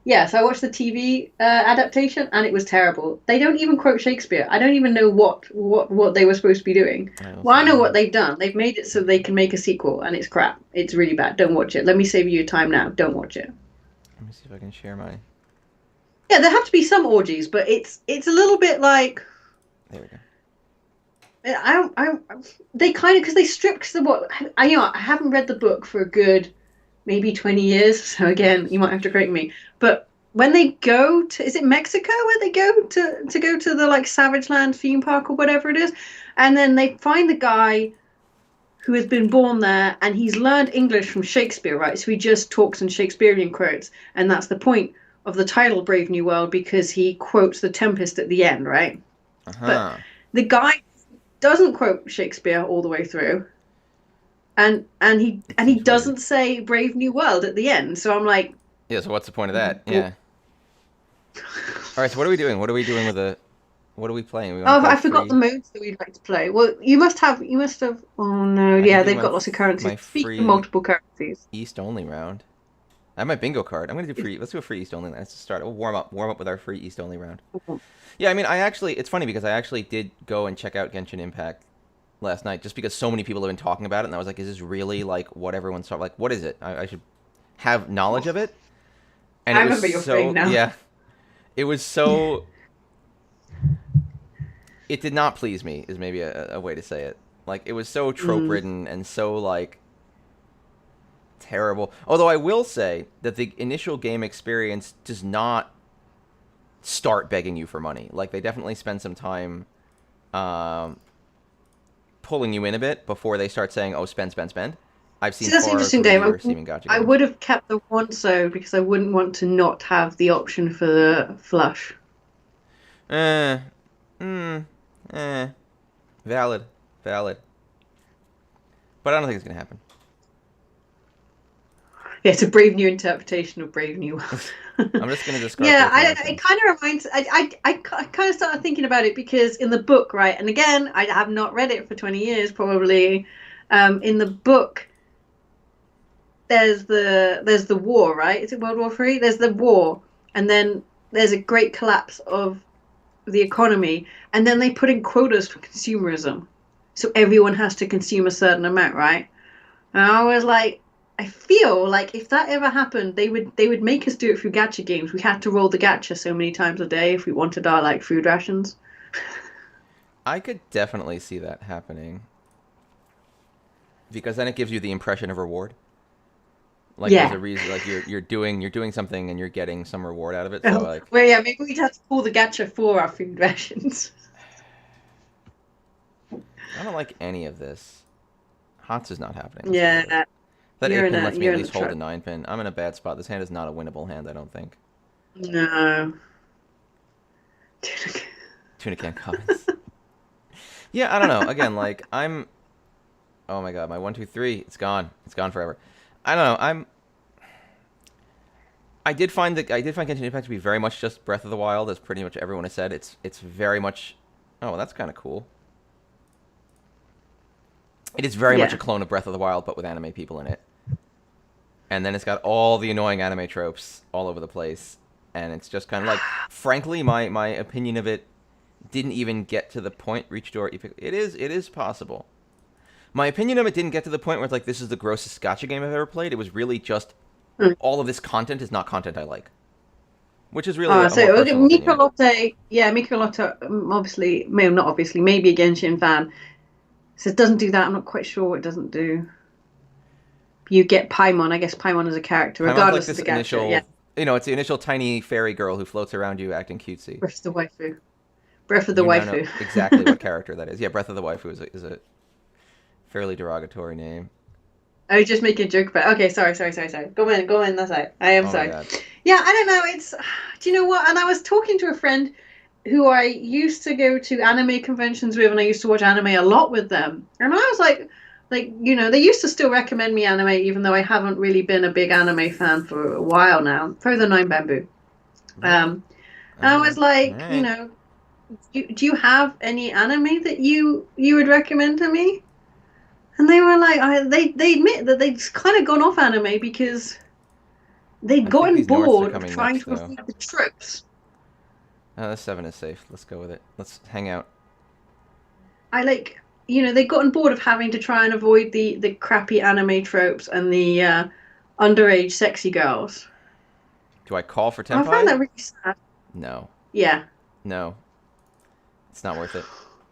yeah. So I watched the TV adaptation, and it was terrible. They don't even quote Shakespeare. I don't even know what they were supposed to be doing. Well, I know what they've done. They've made it so they can make a sequel, and it's crap. It's really bad. Don't watch it. Let me save you your time now. Don't watch it. Let me see if I can share my. Yeah, there have to be some orgies, but it's a little bit like. There we go. They kind of, because they stripped the book. I haven't read the book for a good maybe 20 years, so again, you might have to correct me. But when they go to, is it Mexico where they go to the like Savage Land theme park or whatever it is, and then they find the guy who has been born there, and he's learned English from Shakespeare, right? So he just talks in Shakespearean quotes, and that's the point of the title Brave New World, because he quotes The Tempest at the end, right? But the guy doesn't quote Shakespeare all the way through, and he doesn't say Brave New World at the end. So I'm like, yeah. So what's the point of that? Yeah. All right. So what are we doing? What are we doing with the? What are we playing? I forgot the modes that we'd like to play. Well, you must have. Oh no, yeah, they've got lots of currencies. Speak of multiple currencies. East only round. I have my bingo card. I'm gonna do free. Let's do a free East only. Let's just start. We'll warm up with our free East only round. Yeah, I mean, it's funny because I actually did go and check out Genshin Impact last night just because so many people have been talking about it, and I was like, is this really like what everyone's talking? Like, what is it? I should have knowledge of it. And I remember your thing now. Yeah, it was so. It did not please me, is maybe a way to say it. Like, it was so trope ridden and so like terrible. Although I will say that the initial game experience does not start begging you for money. Like, they definitely spend some time pulling you in a bit before they start saying, oh, spend. I've seen that's interesting, Dave. I games. would have kept the one so because I wouldn't want to not have the option for the flush. Valid. But I don't think it's gonna happen. Yeah, it's a brave new interpretation of Brave New World. I'm just going to discard. Yeah, it kind of reminds. I kind of started thinking about it because in the book, right, and again, I have not read it for 20 years, probably. In the book, there's the war, right? Is it World War III? There's the war, and then there's a great collapse of the economy, and then they put in quotas for consumerism, so everyone has to consume a certain amount, right? And I was like, I feel like if that ever happened, they would make us do it through gacha games. We had to roll the gacha so many times a day if we wanted our like food rations. I could definitely see that happening because then it gives you the impression of reward. Like there's a reason, like you're doing something and you're getting some reward out of it. So like, well, yeah, maybe we'd have to pull the gacha for our food rations. I don't like any of this. Hots is not happening. Yeah. That 8-pin lets me at least hold a 9-pin. I'm in a bad spot. This hand is not a winnable hand, I don't think. No. Tuna can comments. Yeah, I don't know. Again, like, oh my god, my 1, 2, 3, it's gone. It's gone forever. I don't know. I did find Genshin Impact to be very much just Breath of the Wild, as pretty much everyone has said. It's very much. Oh, well, that's kind of cool. It is very much a clone of Breath of the Wild, but with anime people in it. And then it's got all the annoying anime tropes all over the place. And it's just kind of like, frankly, my opinion of it didn't even get to the point, Reach Door, it is possible. My opinion of it didn't get to the point where it's like, this is the grossest gacha game I've ever played. It was really just, all of this content is not content I like. Which is really a more personal opinion. Mikolotte, obviously, not obviously, maybe a Genshin fan. So it doesn't do that. I'm not quite sure what it doesn't do. you get Paimon. I guess Paimon is a character, Paimon's like regardless of this the gacha. Yeah, initial, it's the initial tiny fairy girl who floats around you acting cutesy. Breath of the waifu. Breath of the You now know waifu. exactly what character that is. Yeah, Breath of the Waifu is a fairly derogatory name. I was just making a joke about. Okay, sorry. Go in. That's right. I am Oh my sorry. god. Yeah, I don't know. It's. Do you know what? And I was talking to a friend who I used to go to anime conventions with, and I used to watch anime a lot with them. And I was like they used to still recommend me anime, even though I haven't really been a big anime fan for a while now. Further Nine Bamboo. Really? And I was All like, right. do you have any anime that you would recommend to me? And they were like, they admit that they'd kind of gone off anime because they'd I think gotten these Norths are bored of coming trying next, to though. avoid the tropes. This 7 is safe. Let's go with it. Let's hang out. They'd gotten bored of having to try and avoid the crappy anime tropes and the underage sexy girls. Do I call for I find Tenpai? that really sad. No. Yeah. No. It's not worth it.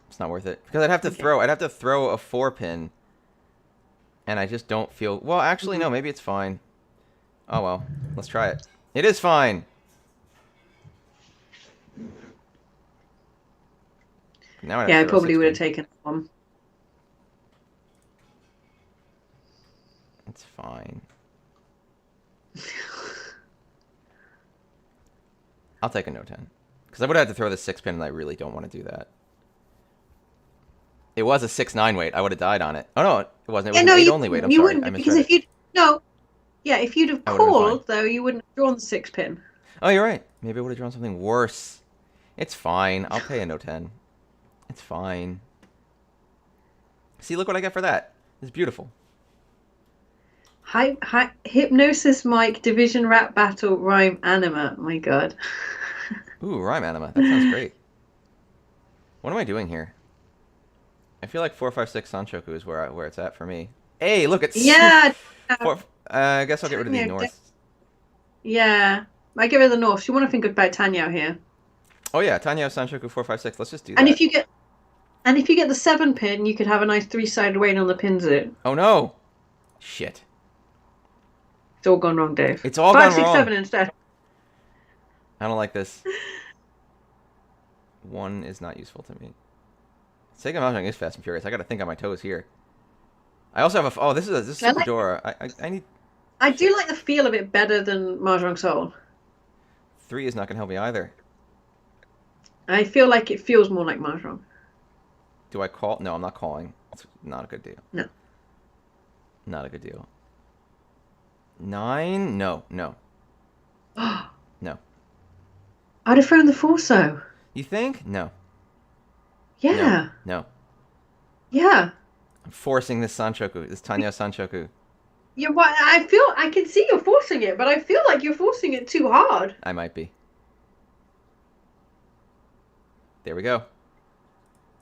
It's not worth it. Because I'd have to Okay. throw a 4-pin. And I just don't feel... Well, actually, no. Maybe it's fine. Oh, well. Let's try it. It is fine. Now I'd have Yeah, I to throw a probably would have 6-pin. taken one. It's fine. I'll take a no 10. Because I would have had to throw the 6-pin, and I really don't want to do that. It was a 6-9 weight. I would have died on it. Oh, no, it wasn't. It was an 8 only weight. I'm You sorry. I wouldn't because misread if it. if you'd have I would have been fine. called though, you wouldn't have drawn the 6-pin. Oh, you're right. Maybe I would have drawn something worse. It's fine. I'll pay a no 10. It's fine. See, look what I get for that. It's beautiful. Hypnosis Mike Division Rap Battle Rhyme Anima. My God. Ooh, rhyme anima. That sounds great. What am I doing here? I feel like 456 Sanchoku is where it's at for me. Hey, look, it's Yeah. I guess I'll get rid of these Tanya, Norths. yeah. I give her the North. You want to think about Tanya here. Oh yeah, Tanya Sanchoku 456. Let's just do And that. if you get the 7-pin, you could have a nice 3-sided weight on the pins. Oh no! Shit. It's all gone wrong, Dave. It's all Five, gone six, wrong. 7 instead. I don't like this. 1 is not useful to me. Sega Mahjong is fast and furious. I gotta think on my toes here. I also have a... Oh, this is Super Dora. I need... I do like the feel of it better than Mahjong Soul. 3 is not gonna help me either. I feel like it feels more like Mahjong. Do I call? No, I'm not calling. It's not a good deal. No. Not a good deal. 9? No. No. I'd have thrown the Forso. You think? No. Yeah. No. Yeah. I'm forcing this Sanchoku. This Tanya Sanchoku. You're right. I can see you're forcing it, but I feel like you're forcing it too hard. I might be. There we go.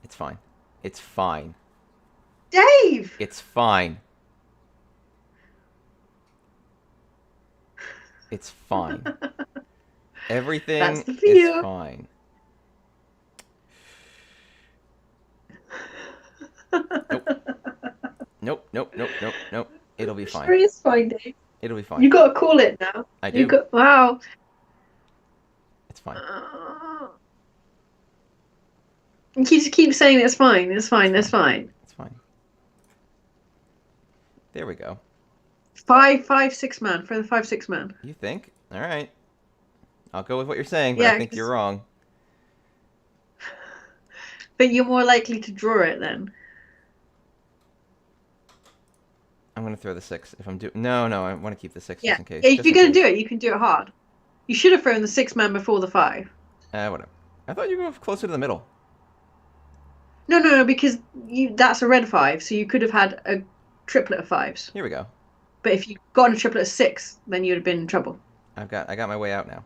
It's fine. It's fine. Dave! It's fine. It's fine. Everything That's the is feel. fine. Nope. Nope. It'll be fine. Sure is fine, Dave. It'll be fine. You gotta call it now. I do. Wow. It's fine. You just keep saying it's fine. It's fine. It's fine. It's fine. There we go. 5-6 man for the 5-6 man. You think? All right. I'll go with what you're saying, but Yeah, I think you're wrong. But you're more likely to draw it then. I'm gonna throw the 6 if I'm do. No, I want to keep the 6 Yeah. just in case. If just you're in gonna case. do it, you can do it hard. You should have thrown the 6 man before the 5. Whatever. I thought you were closer to the middle. No, because that's a red 5, so you could have had a triplet of 5s. Here we go. But if you got a triplet of 6, then you'd have been in trouble. I got my way out now.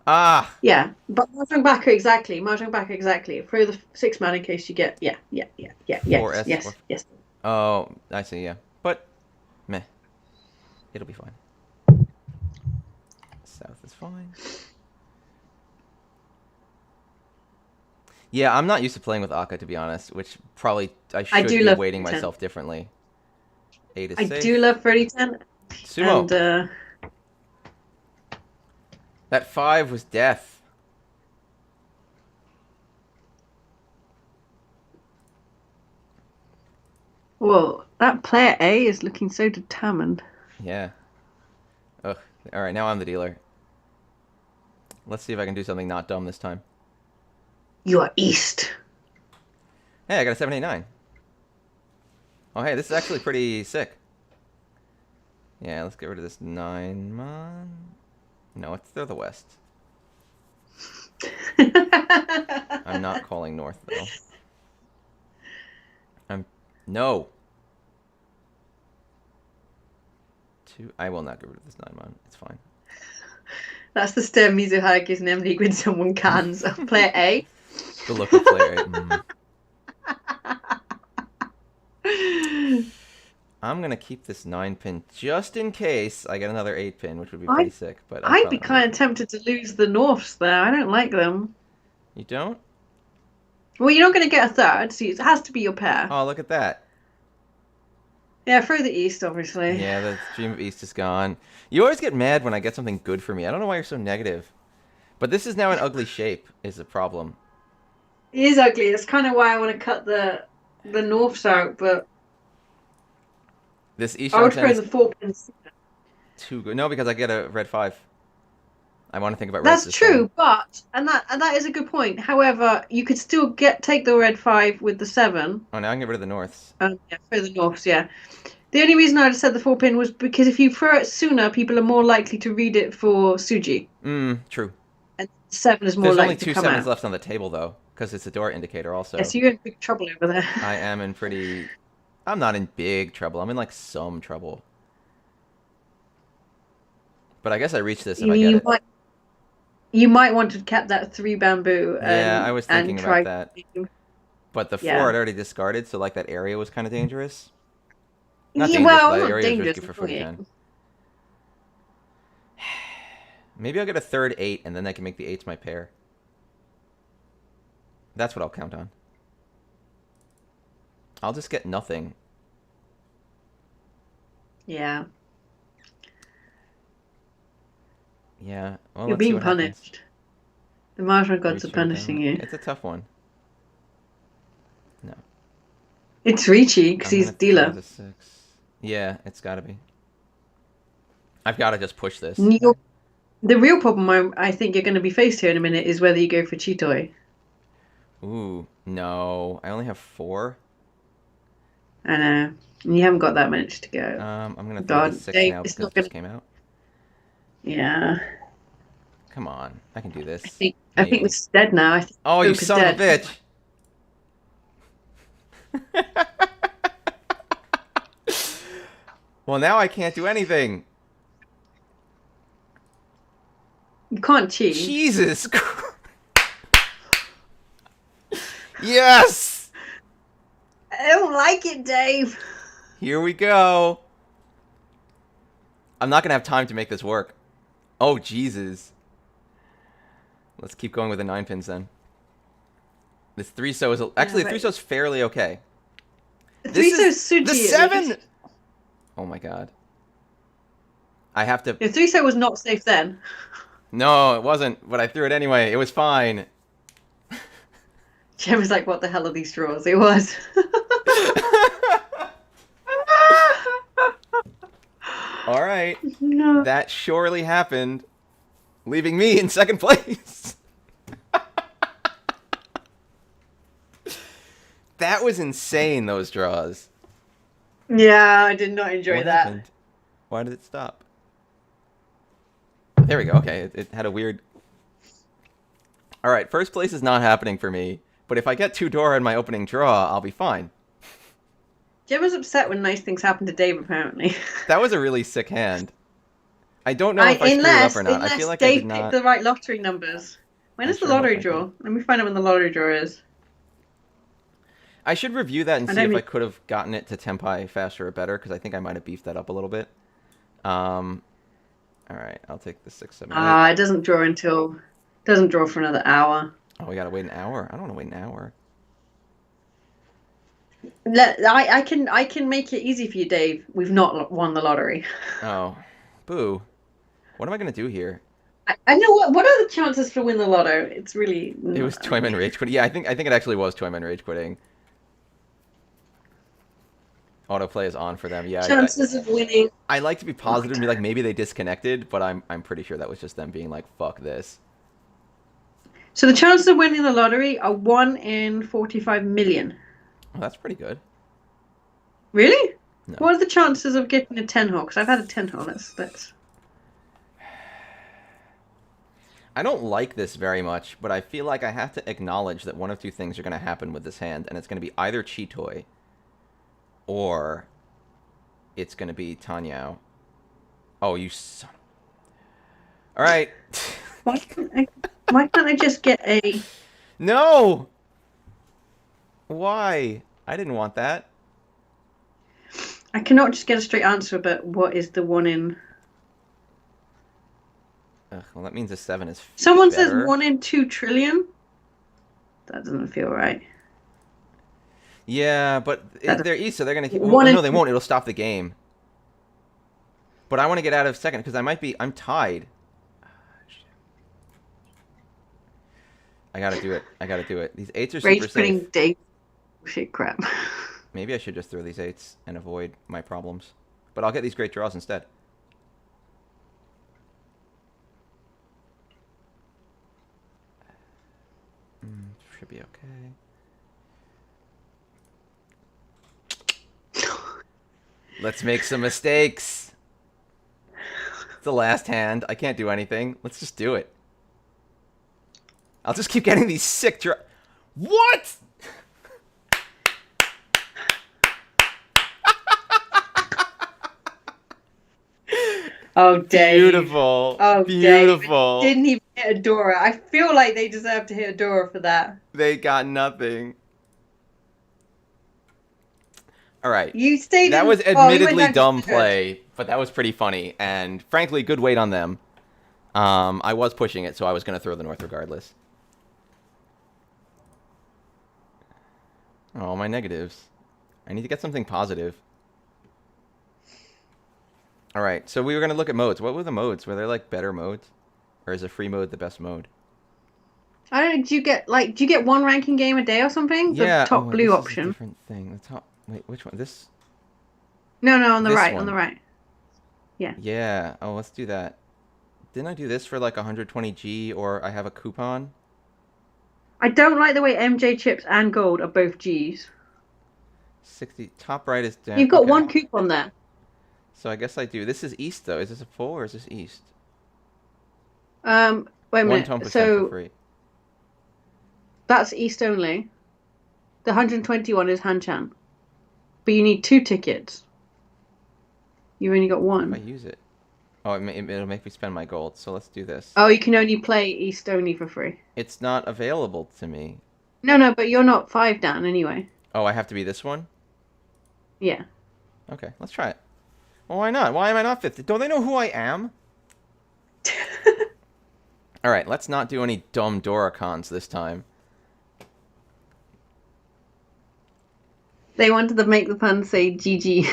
Ah! Yeah, but Mahjong backer exactly. Throw the 6 man in case you get. Yeah. 4S, Yes. Oh, I see, yeah. But, meh. It'll be fine. South is fine. Yeah, I'm not used to playing with Akka, to be honest, which probably I I should do be love weighting 3010. myself differently. 8 is I do safe. love 3010, Sumo. and That 5 was death. well, that player A is looking so determined. Yeah. Ugh. Alright, now I'm the dealer. Let's see if I can do something not dumb this time. You are east. Hey, I got a 789. Oh, hey, this is actually pretty sick. Yeah, let's get rid of this 9 mon. No, they're the west. I'm not calling north, though. No. I will not get rid of this 9 mon. It's fine. That's the Stern Mizuhara gives an league when someone cans player A. The local player. I'm gonna keep this 9 pin just in case I get another 8 pin, which would be pretty sick. But I'd be kind of tempted to lose the Norths there. I don't like them. You don't? Well, you're not going to get a third, so it has to be your pair. Oh, look at that. Yeah, throw the East, obviously. Yeah, the Dream of East is gone. You always get mad when I get something good for me. I don't know why you're so negative. But this is now an ugly shape, is the problem. It is ugly. That's kind of why I want to cut the Norths out, but This East I would throw is the 4 pins. too good. No, because I get a red 5. I want to think about reds. That's true, but that is a good point. However, you could still take the red 5 with the 7. Oh, now I can get rid of the Norths. Yeah, for the Norths, yeah. The only reason I'd said the 4 pin was because if you throw it sooner, people are more likely to read it for Suji. True. And 7 is more There's likely only to 2 come 7s out. left on the table, though, because it's a door indicator also. Yeah, so you're in big trouble over there. I am in pretty... I'm not in big trouble. I'm in, like, some trouble. But I guess I reach this if I get it. You might want to have kept that 3 bamboo. Yeah, I was thinking about that. To... But the 4 Yeah. I'd already discarded, so like that area was kind of dangerous. Not dangerous, well, but not area is dangerous. risky for 4010. Maybe I'll get a third 8, and then I can make the 8s my pair. That's what I'll count on. I'll just get nothing. Yeah. Yeah. Well, You're let's see being what punished. happens. The Mahjong gods are punishing you. It's a tough one. No. It's Riichi, because he's dealer. Yeah, it's gotta be. I've gotta just push this. The real problem I think you're going to be faced here in a minute is whether you go for Chitoi. Ooh, no. I only have 4. I know. And you haven't got that much to go. I'm gonna throw the 6 now because it just came out. Yeah. Come on, I can do this. I think it's dead now. Oh, you son of a bitch! Well, now I can't do anything. You can't cheat. Jesus Christ. Yes! I don't like it, Dave. Here we go. I'm not going to have time to make this work. Oh, Jesus. Let's keep going with the 9 pins then. This 3-so is... Actually, the 3-so is fairly okay. The 3-so is Suji. The 7! Oh, my God. I have to... The 3-so was not safe then. No, it wasn't, but I threw it anyway. It was fine. Jem was like, what the hell are these draws? It was. All right. No. That surely happened, leaving me in second place. That was insane, those draws. Yeah, I did not enjoy What that. happened? Why did it stop? There we go. Okay, it had a weird... All right, first place is not happening for me, but if I get 2 door in my opening draw, I'll be fine. Jem was upset when nice things happened to Dave, apparently. That was a really sick hand. I don't know if I screwed up or not. I feel like Dave I did not. picked the right lottery numbers. When is the lottery draw? Let me find out when the lottery draw is. I should review that and see if I could have gotten it to Tempai faster or better, because I think I might have beefed that up a little bit. All right, I'll take the 6, 7, 8. It doesn't draw for another hour. Oh, we gotta wait an hour. I don't want to wait an hour. I can make it easy for you, Dave. We've not won the lottery. Oh, boo. What am I gonna do here? I know what are the chances to win the lotto? It's really It was Toyman rage quitting. Yeah, I think it actually was Toyman rage quitting. Autoplay is on for them. Yeah, chances of winning. I like to be positive and be like maybe they disconnected, but I'm pretty sure that was just them being like fuck this. So the chances of winning the lottery are 1 in 45 million. Well, that's pretty good. Really? No. What are the chances of getting a 10 hole? Because I've had a 10 hole. That's. I don't like this very much, but I feel like I have to acknowledge that one of two things are going to happen with this hand, and it's going to be either Chitoy or it's going to be Tanyao. Oh, you son. All right. Why can't I just get a... No! Why? I didn't want that. I cannot just get a straight answer, but what is the 1 in... Ugh, well, that means a 7 is Someone better. says 1 in 2 trillion? That doesn't feel right. Yeah, but they're east, so they're going to keep... Well, no, they won't. It'll stop the game. But I want to get out of second, because I'm tied. I gotta do it. These 8s are super safe. Dave. Shit crap. Maybe I should just throw these 8s and avoid my problems. But I'll get these great draws instead. Should be okay. Let's make some mistakes. It's the last hand. I can't do anything. Let's just do it. I'll just keep getting these sick What? Oh, Dave. Beautiful. Oh, beautiful. Dave. Didn't even hit a Dora. I feel like they deserve to hit a Dora for that. They got nothing. All right. You stayed. That was admittedly dumb play, but that was pretty funny, and frankly, good weight on them. I was pushing it, so I was going to throw the north regardless. Oh, my negatives. I need to get something positive. All right, so we were going to look at modes. What were the modes? Were there like better modes, or is a free mode the best mode? I don't know. Do you get one ranking game a day or something? Yeah. The top blue this option. Is a different thing. The top. Wait, which one? This. No, on the right. One. On the right. Yeah. Yeah. Oh, let's do that. Didn't I do this for like 120G, or I have a coupon? I don't like the way MJ chips and gold are both Gs. 60. Top right is down. You've got one coupon there. So I guess I do. This is east though. Is this a full or is this east? Wait a minute. 1% So for free. That's east only. The 121 is Hanchan. But you need 2 tickets. You've only got 1. If I use it. Oh, it'll make me spend my gold. So let's do this. Oh, you can only play east only for free. It's not available to me. No, but you're not 5 down anyway. Oh, I have to be this one? Yeah. Okay, let's try it. Well, why not? Why am I not 50? Don't they know who I am? All right, let's not do any dumb Doracons this time. They wanted to make the pun say GG.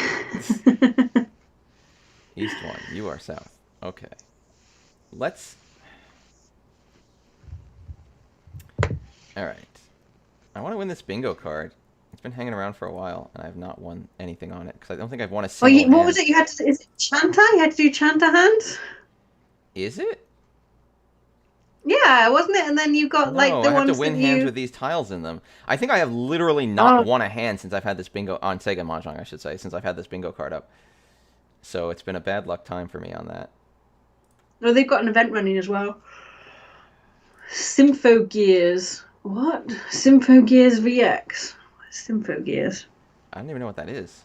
East 1, you are south. Okay. Let's... All right. I want to win this bingo card. It's been hanging around for a while, and I have not won anything on it, because I don't think I've won a single hand. What was it you had to... Is it Chanta? You had to do Chanta hands? Is it? Yeah, wasn't it? And then you got like the ones I have to win hands with these tiles in them. I think I have literally not won a hand since I've had this bingo on Sega Mahjong, I should say, since I've had this bingo card up. So it's been a bad luck time for me on that. No, they've got an event running as well. Sympho Gears. What? Sympho Gears VX. Sympho Gears. I don't even know what that is.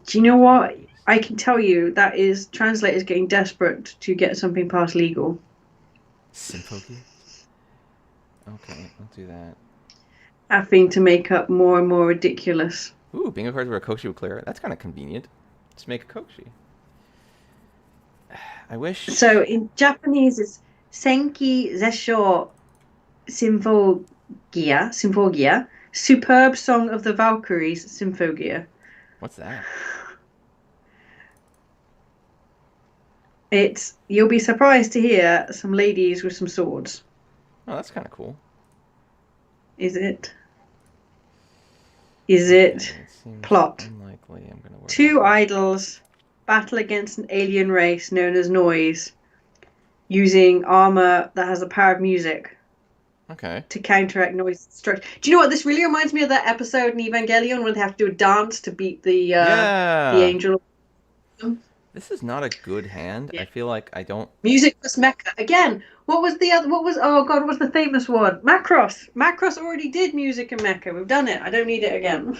Do you know what? I can tell you that is translators getting desperate to get something past legal. Sympho Gears? Okay, I'll do that. Having to make up more and more ridiculous. Ooh, bingo cards where a Koshi will clear. That's kind of convenient. Let's make a Koshi. I wish... So in Japanese it's Senki Zesho Symphogia. Superb Song of the Valkyries, Symphogia. What's that? You'll be surprised to hear some ladies with some swords. Oh, that's kind of cool. Is it? Is Okay, it? it seems Plot. unlikely. I'm gonna work Two this out. idols battle against an alien race known as Noise, using armor that has the power of music Okay. to counteract Noise destruction. Do you know what? This really reminds me of that episode in Evangelion where they have to do a dance to beat the Yeah. angel. This is not a good hand. Yeah. I feel like I don't. Music plus mecha. Again, what was the other? What was? Oh God, what was the famous one? Macross. Macross already did music and mecha. We've done it. I don't need it again.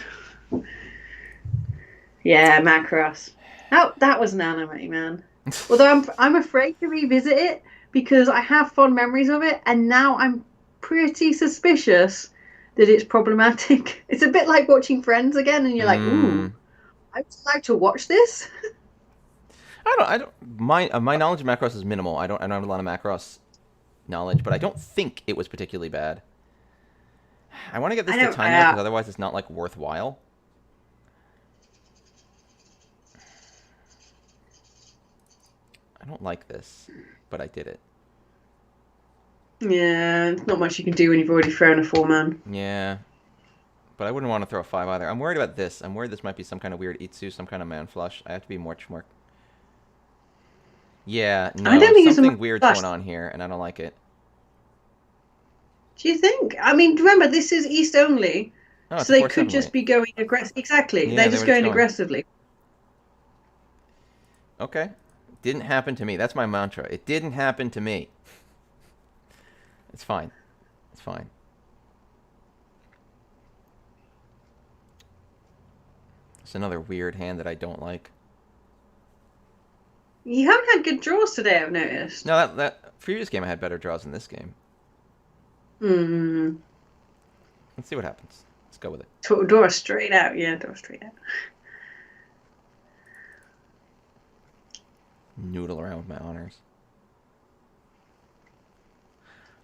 Yeah, Macross. That was an anime, man. Although I'm afraid to revisit it because I have fond memories of it, and now I'm pretty suspicious that it's problematic. It's a bit like watching Friends again, and you're like, Hmm. ooh, I would like to watch this. I don't. My knowledge of Macross is minimal. I don't have a lot of Macross knowledge, but I don't think it was particularly bad. I want to get this I to don't. timer because otherwise it's not like worthwhile. I don't like this, but I did it. Yeah, not much you can do when you've already thrown a 4-man. Yeah, but I wouldn't want to throw a 5 either. I'm worried about this. I'm worried this might be some kind of weird Itsu, some kind of man flush. I have to be much more. Yeah, I no, don't think it's a something weird's flash. going on here, and I don't like it. Do you think? I mean, remember this is East only, Oh, it's so a they 4-7 could just weight. be going aggressive. Exactly, Yeah, they're they just were just going going. aggressively. Okay. Didn't happen to me. That's my mantra. It didn't happen to me. It's fine. It's fine. It's another weird hand that I don't like. You haven't had good draws today, I've noticed. No, that previous game I had better draws than this game. Hmm. Let's see what happens. Let's go with it. Draw straight out. Yeah, draw straight out. Noodle around with my honors.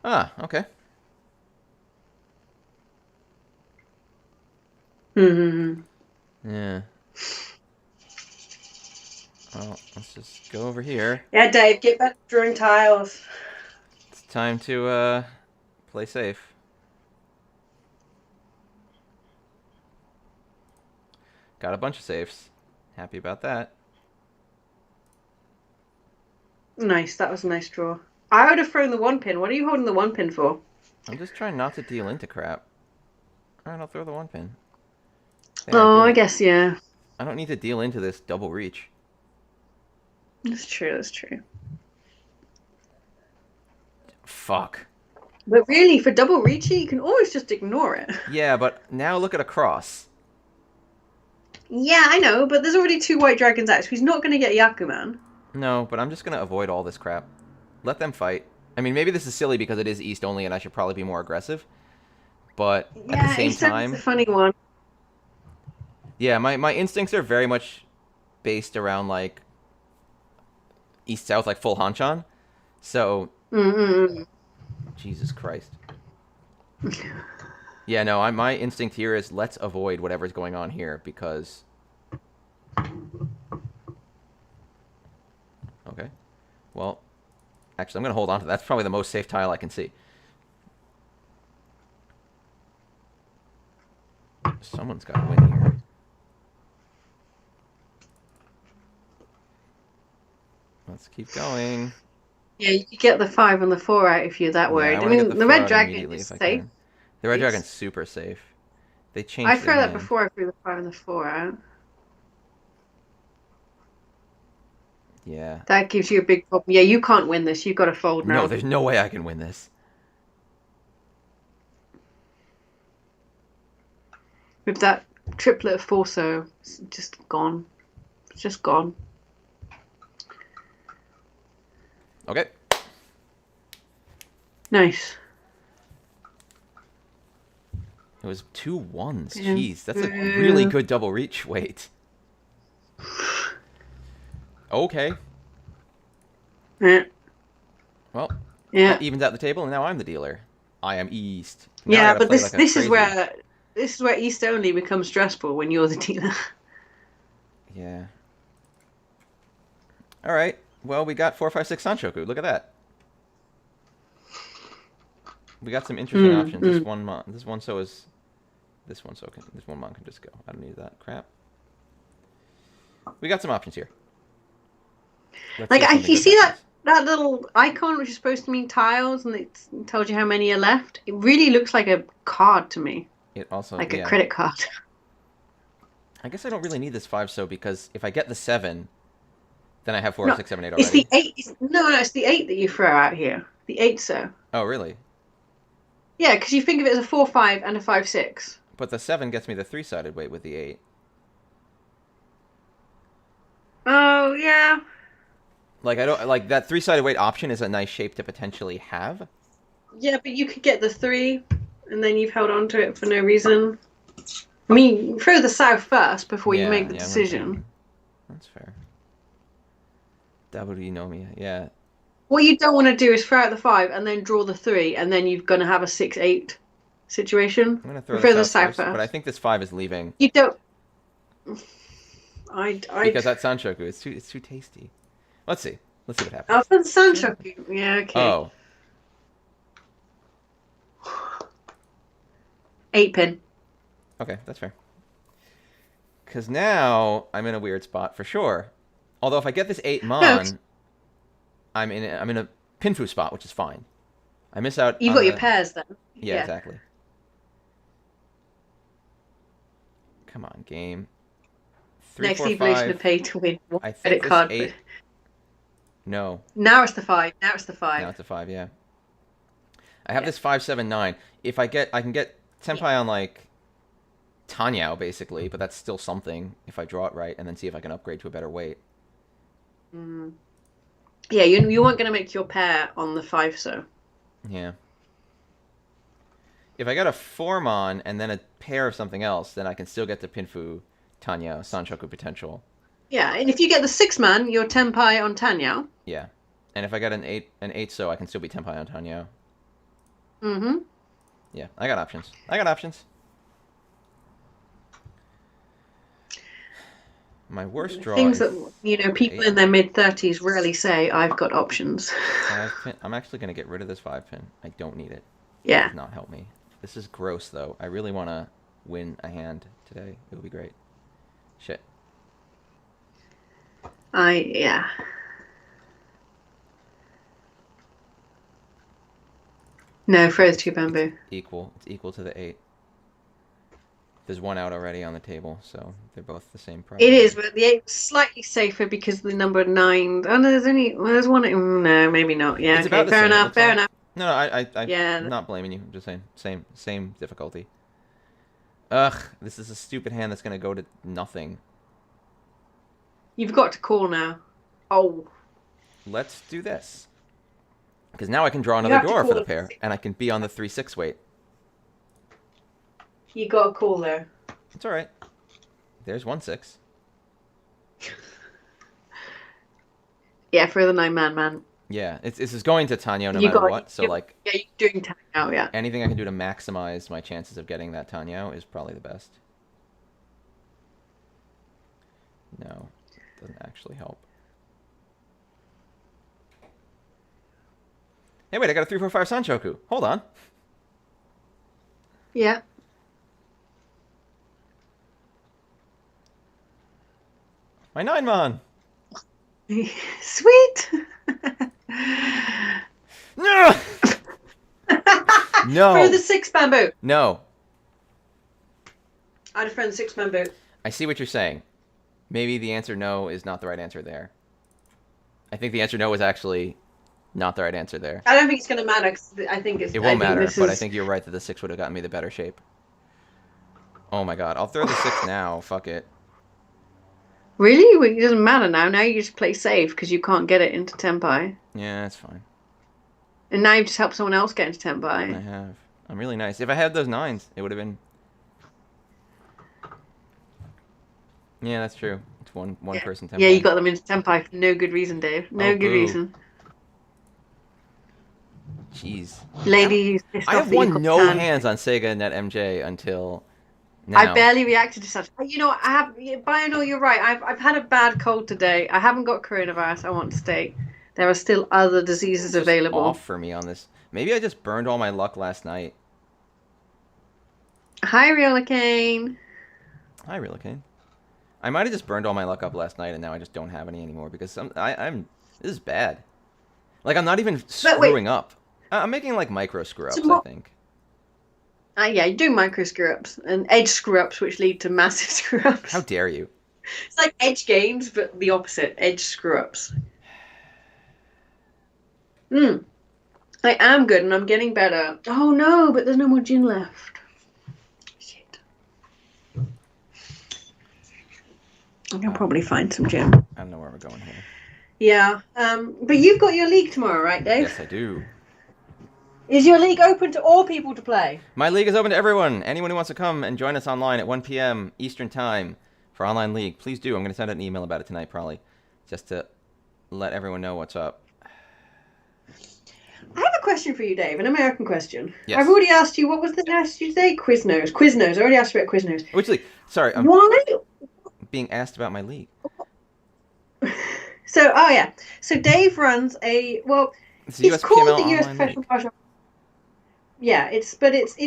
Ah, okay. Hmm. Yeah. Well, let's just go over here. Yeah, Dave, get back to drawing tiles. It's time to play safe. Got a bunch of safes. Happy about that. Nice, that was a nice draw. I would have thrown the 1-pin. What are you holding the 1-pin for? I'm just trying not to deal into crap. Alright, I'll throw the 1-pin. There, I Oh, did I it. guess, yeah. I don't need to deal into this double reach. That's true, that's true. Fuck. But really, for double Riichi, you can always just ignore it. Yeah, but now look at a cross. Yeah, I know, but there's already 2 white dragons out, so he's not going to get Yakuman. No, but I'm just gonna avoid all this crap. Let them fight. I mean, maybe this is silly because it is East only and I should probably be more aggressive. But at the Yeah, same East Only's time, a funny one. yeah, my instincts are very much based around like East-South, like full Hanchan. So, Mm-mm. Jesus Christ. Yeah, no, my instinct here is let's avoid whatever's going on here because... Okay. Well, actually, I'm going to hold on to that. That's probably the most safe tile I can see. Someone's got to win here. Let's keep going. Yeah, you could get the 5 and the 4 out if you're that Yeah, worried. I I want to get mean, the the 4 red out dragon immediately is if I safe. can. The red It's- dragon's super safe. They I changed threw their that hand. before I threw the 5 and the 4 out. Yeah. That gives you a big problem. Yeah, you can't win this. You've got to fold now. No, there's no way I can win this. With that triplet of Forso, it's just gone. It's just gone. Okay. Nice. It was 2 1s. Yeah. Jeez, that's a really good double reach. Wait. Okay. Yeah. Well, Yeah. that evens out the table, and now I'm the dealer. I am East. Now I Yeah, gotta but play like a this is crazy. where East only becomes stressful when you're the dealer. Yeah. All right. Well, we got 456 Sanshoku. Look at that. We got some interesting options. This one so is this one so can this one mon can just go. I don't need that crap. We got some options here. Let's see Like, if something you good see happens. that little icon which is supposed to mean tiles, and it tells you how many are left. It really looks like a card to me, It also, like a yeah. credit card. I guess I don't really need this 5 so because if I get the 7, then I have 4, No, 6, 7, 8 it's the already. 8. No, it's the 8 that you throw out here. The 8 so. Oh, really? Yeah, because you think of it as a 4-5 and a 5-6. But the 7 gets me the 3-sided weight with the 8. Oh yeah. Like I don't like that 3-sided weight option is a nice shape to potentially have. Yeah, but you could get the 3, and then you've held on to it for no reason. I mean, throw the south first before you make the Yeah, decision. that's fair. Daburunomiya, yeah. What you don't want to do is throw out the 5 and then draw the 3, and then you're going to have a 6-8 situation. I'm gonna throw Throw this the out south first, but I first. think this 5 is leaving You don't. because that Sanshoku is too tasty. Let's see. Let's see what happens. I'll put the Sunshoku. Yeah, okay. Oh, 8 pin. okay, that's fair. Because now I'm in a weird spot for sure. Although if I get this 8 mon, I'm in a pinfu spot, which is fine. I miss out. You've on got your the... pairs then. Yeah, exactly. Come on, game. 3, Next 4, evolution 5. of pay to win. One I think credit this card. 8. No. Now it's the 5. Now it's the 5. Now it's a 5. Yeah. I have this 5, 7, 9. If I can get Tenpai on like Tanyao basically, but that's still something if I draw it right, and then see if I can upgrade to a better weight. Mm. Yeah, you weren't going to make your pair on the 5 so. Yeah. If I got a 4-mon and then a pair of something else, then I can still get the Pinfu, Tanya, Sanshoku potential. Yeah, and if you get the 6-man, you're Tenpai on Tanyao. Yeah. And if I got an 8 so, I can still be Tenpai on Tanyao. Mm-hmm. Yeah, I got options. My worst draw Things is that, people in their mid-30s rarely say, I've got options. 5 pin. I'm actually going to get rid of this 5 pin. I don't need it. Yeah. It does not help me. This is gross, though. I really want to win a hand today. It would be great. Shit. Yeah. No, throw the 2 bamboo. Equal. It's equal to the 8. There's 1 out already on the table, so they're both the same price. It is, but the 8 is slightly safer because of the number 9. Oh, no, there's one. No, maybe not. Yeah, It's okay, about the fair same, enough, fair enough. No, I'm not blaming you. I'm just saying, same difficulty. Ugh, this is a stupid hand that's gonna go to nothing. You've got to call now. Oh. Let's do this. Because now I can draw another door for the pair, and I can be on the 3-6 weight. You got a call there. It's alright. There's 1-6. Yeah, for the 9-man, man. Yeah, this is going to Tanyo no matter what. So like, yeah, you're doing Tanyo, yeah. Anything I can do to maximize my chances of getting that Tanyo is probably the best. No, it doesn't actually help. Hey, wait! I got a 3, 4, 5 Sanshoku. Hold on. Yeah. My 9-mon. Sweet. No. No. Throw the 6 bamboo. No. I'd have thrown the 6 bamboo. I see what you're saying. Maybe the answer no is not the right answer there. I think the answer no is actually not the right answer there. I don't think it's going to matter because I think it's. It won't matter, but I think you're right that the 6 would have gotten me the better shape. Oh my god, I'll throw the 6 now. Fuck it. Really? Well, it doesn't matter now. Now you just play safe because you can't get it into Tenpai. Yeah, that's fine. And now you've just helped someone else get into Tenpai. I have. I'm really nice. If I had those 9s, it would have been... Yeah, that's true. It's one person Tenpai. Yeah, you got them into Tenpai for no good reason, Dave. No good boo. reason. Jeez. Ladies pissed I off have that you won got no canned. hands on Sega Net MJ until I now. barely reacted to such. You know, I have. Bionor, you're right. I've had a bad cold today. I haven't got coronavirus. I want to state there are still other diseases Something's just off available. for me on this. Maybe I just burned all my luck last night. Hi, Riolacane. Hi, Relicane. I might have just burned all my luck up last night, and now I just don't have any anymore because I'm. This is bad. Like I'm not even But wait, screwing up. I'm making like micro screw so ups. I what? think. Yeah, you do micro screw ups and edge screw ups, which lead to massive screw How ups. dare you? It's like edge games, but the opposite. Edge screw ups. Hmm. I am good, and I'm getting better. Oh no, but there's no more gin left. Shit. I can probably find some gin. I don't know where we're going here. Yeah. But you've got your league tomorrow, right, Dave? Yes, I do. Is your league open to all people to play? My league is open to everyone. Anyone who wants to come and join us online at 1 p.m. Eastern Time for online league, please do. I'm going to send out an email about it tonight, probably, just to let everyone know what's up. I have a question for you, Dave, an American question. Yes. I've already asked you, what was the last you say? Quiznos. Quiznos. I already asked you about Quiznos. Which league? Sorry, I'm Why? being asked about my league. So, oh yeah. So Dave runs a, well, It's it's called USPML the US online Professional league. Mahjong. Yeah, it's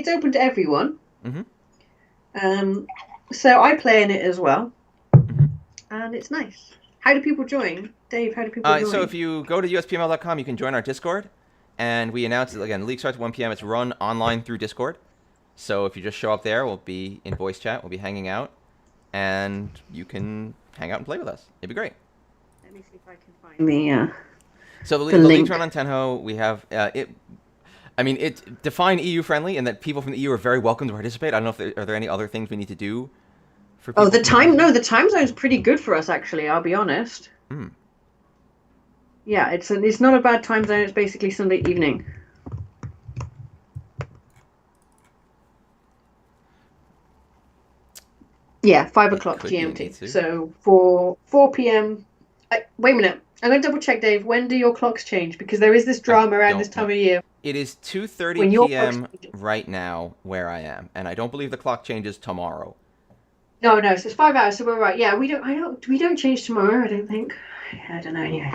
open to everyone. Mm-hmm. So I play in it as well, Mm-hmm. and it's nice. How do people join, Dave? How do people join? So if you go to uspml.com, you can join our Discord, and we announce it again. The league starts at 1 p.m. It's run online through Discord. So if you just show up there, we'll be in voice chat. We'll be hanging out, and you can hang out and play with us. It'd be great. Let me see if I can find the So the link. league's run on Tenho. We have it. I mean, it's defined EU friendly, and that people from the EU are very welcome to participate. I don't know if are there any other things we need to do for people. Oh, the time zone's pretty good for us actually. I'll be honest. Mm. Yeah, it's not a bad time zone. It's basically Sunday evening. Yeah, 5 o'clock GMT. So for 4 p.m. Wait a minute. I'm going to double check, Dave. When do your clocks change? Because there is this drama around this time of year. It is 2:30 p.m. right now where I am, and I don't believe the clock changes tomorrow. No, so it's 5 hours. So we're right. Yeah, we don't change tomorrow. I don't think. I don't know anyway.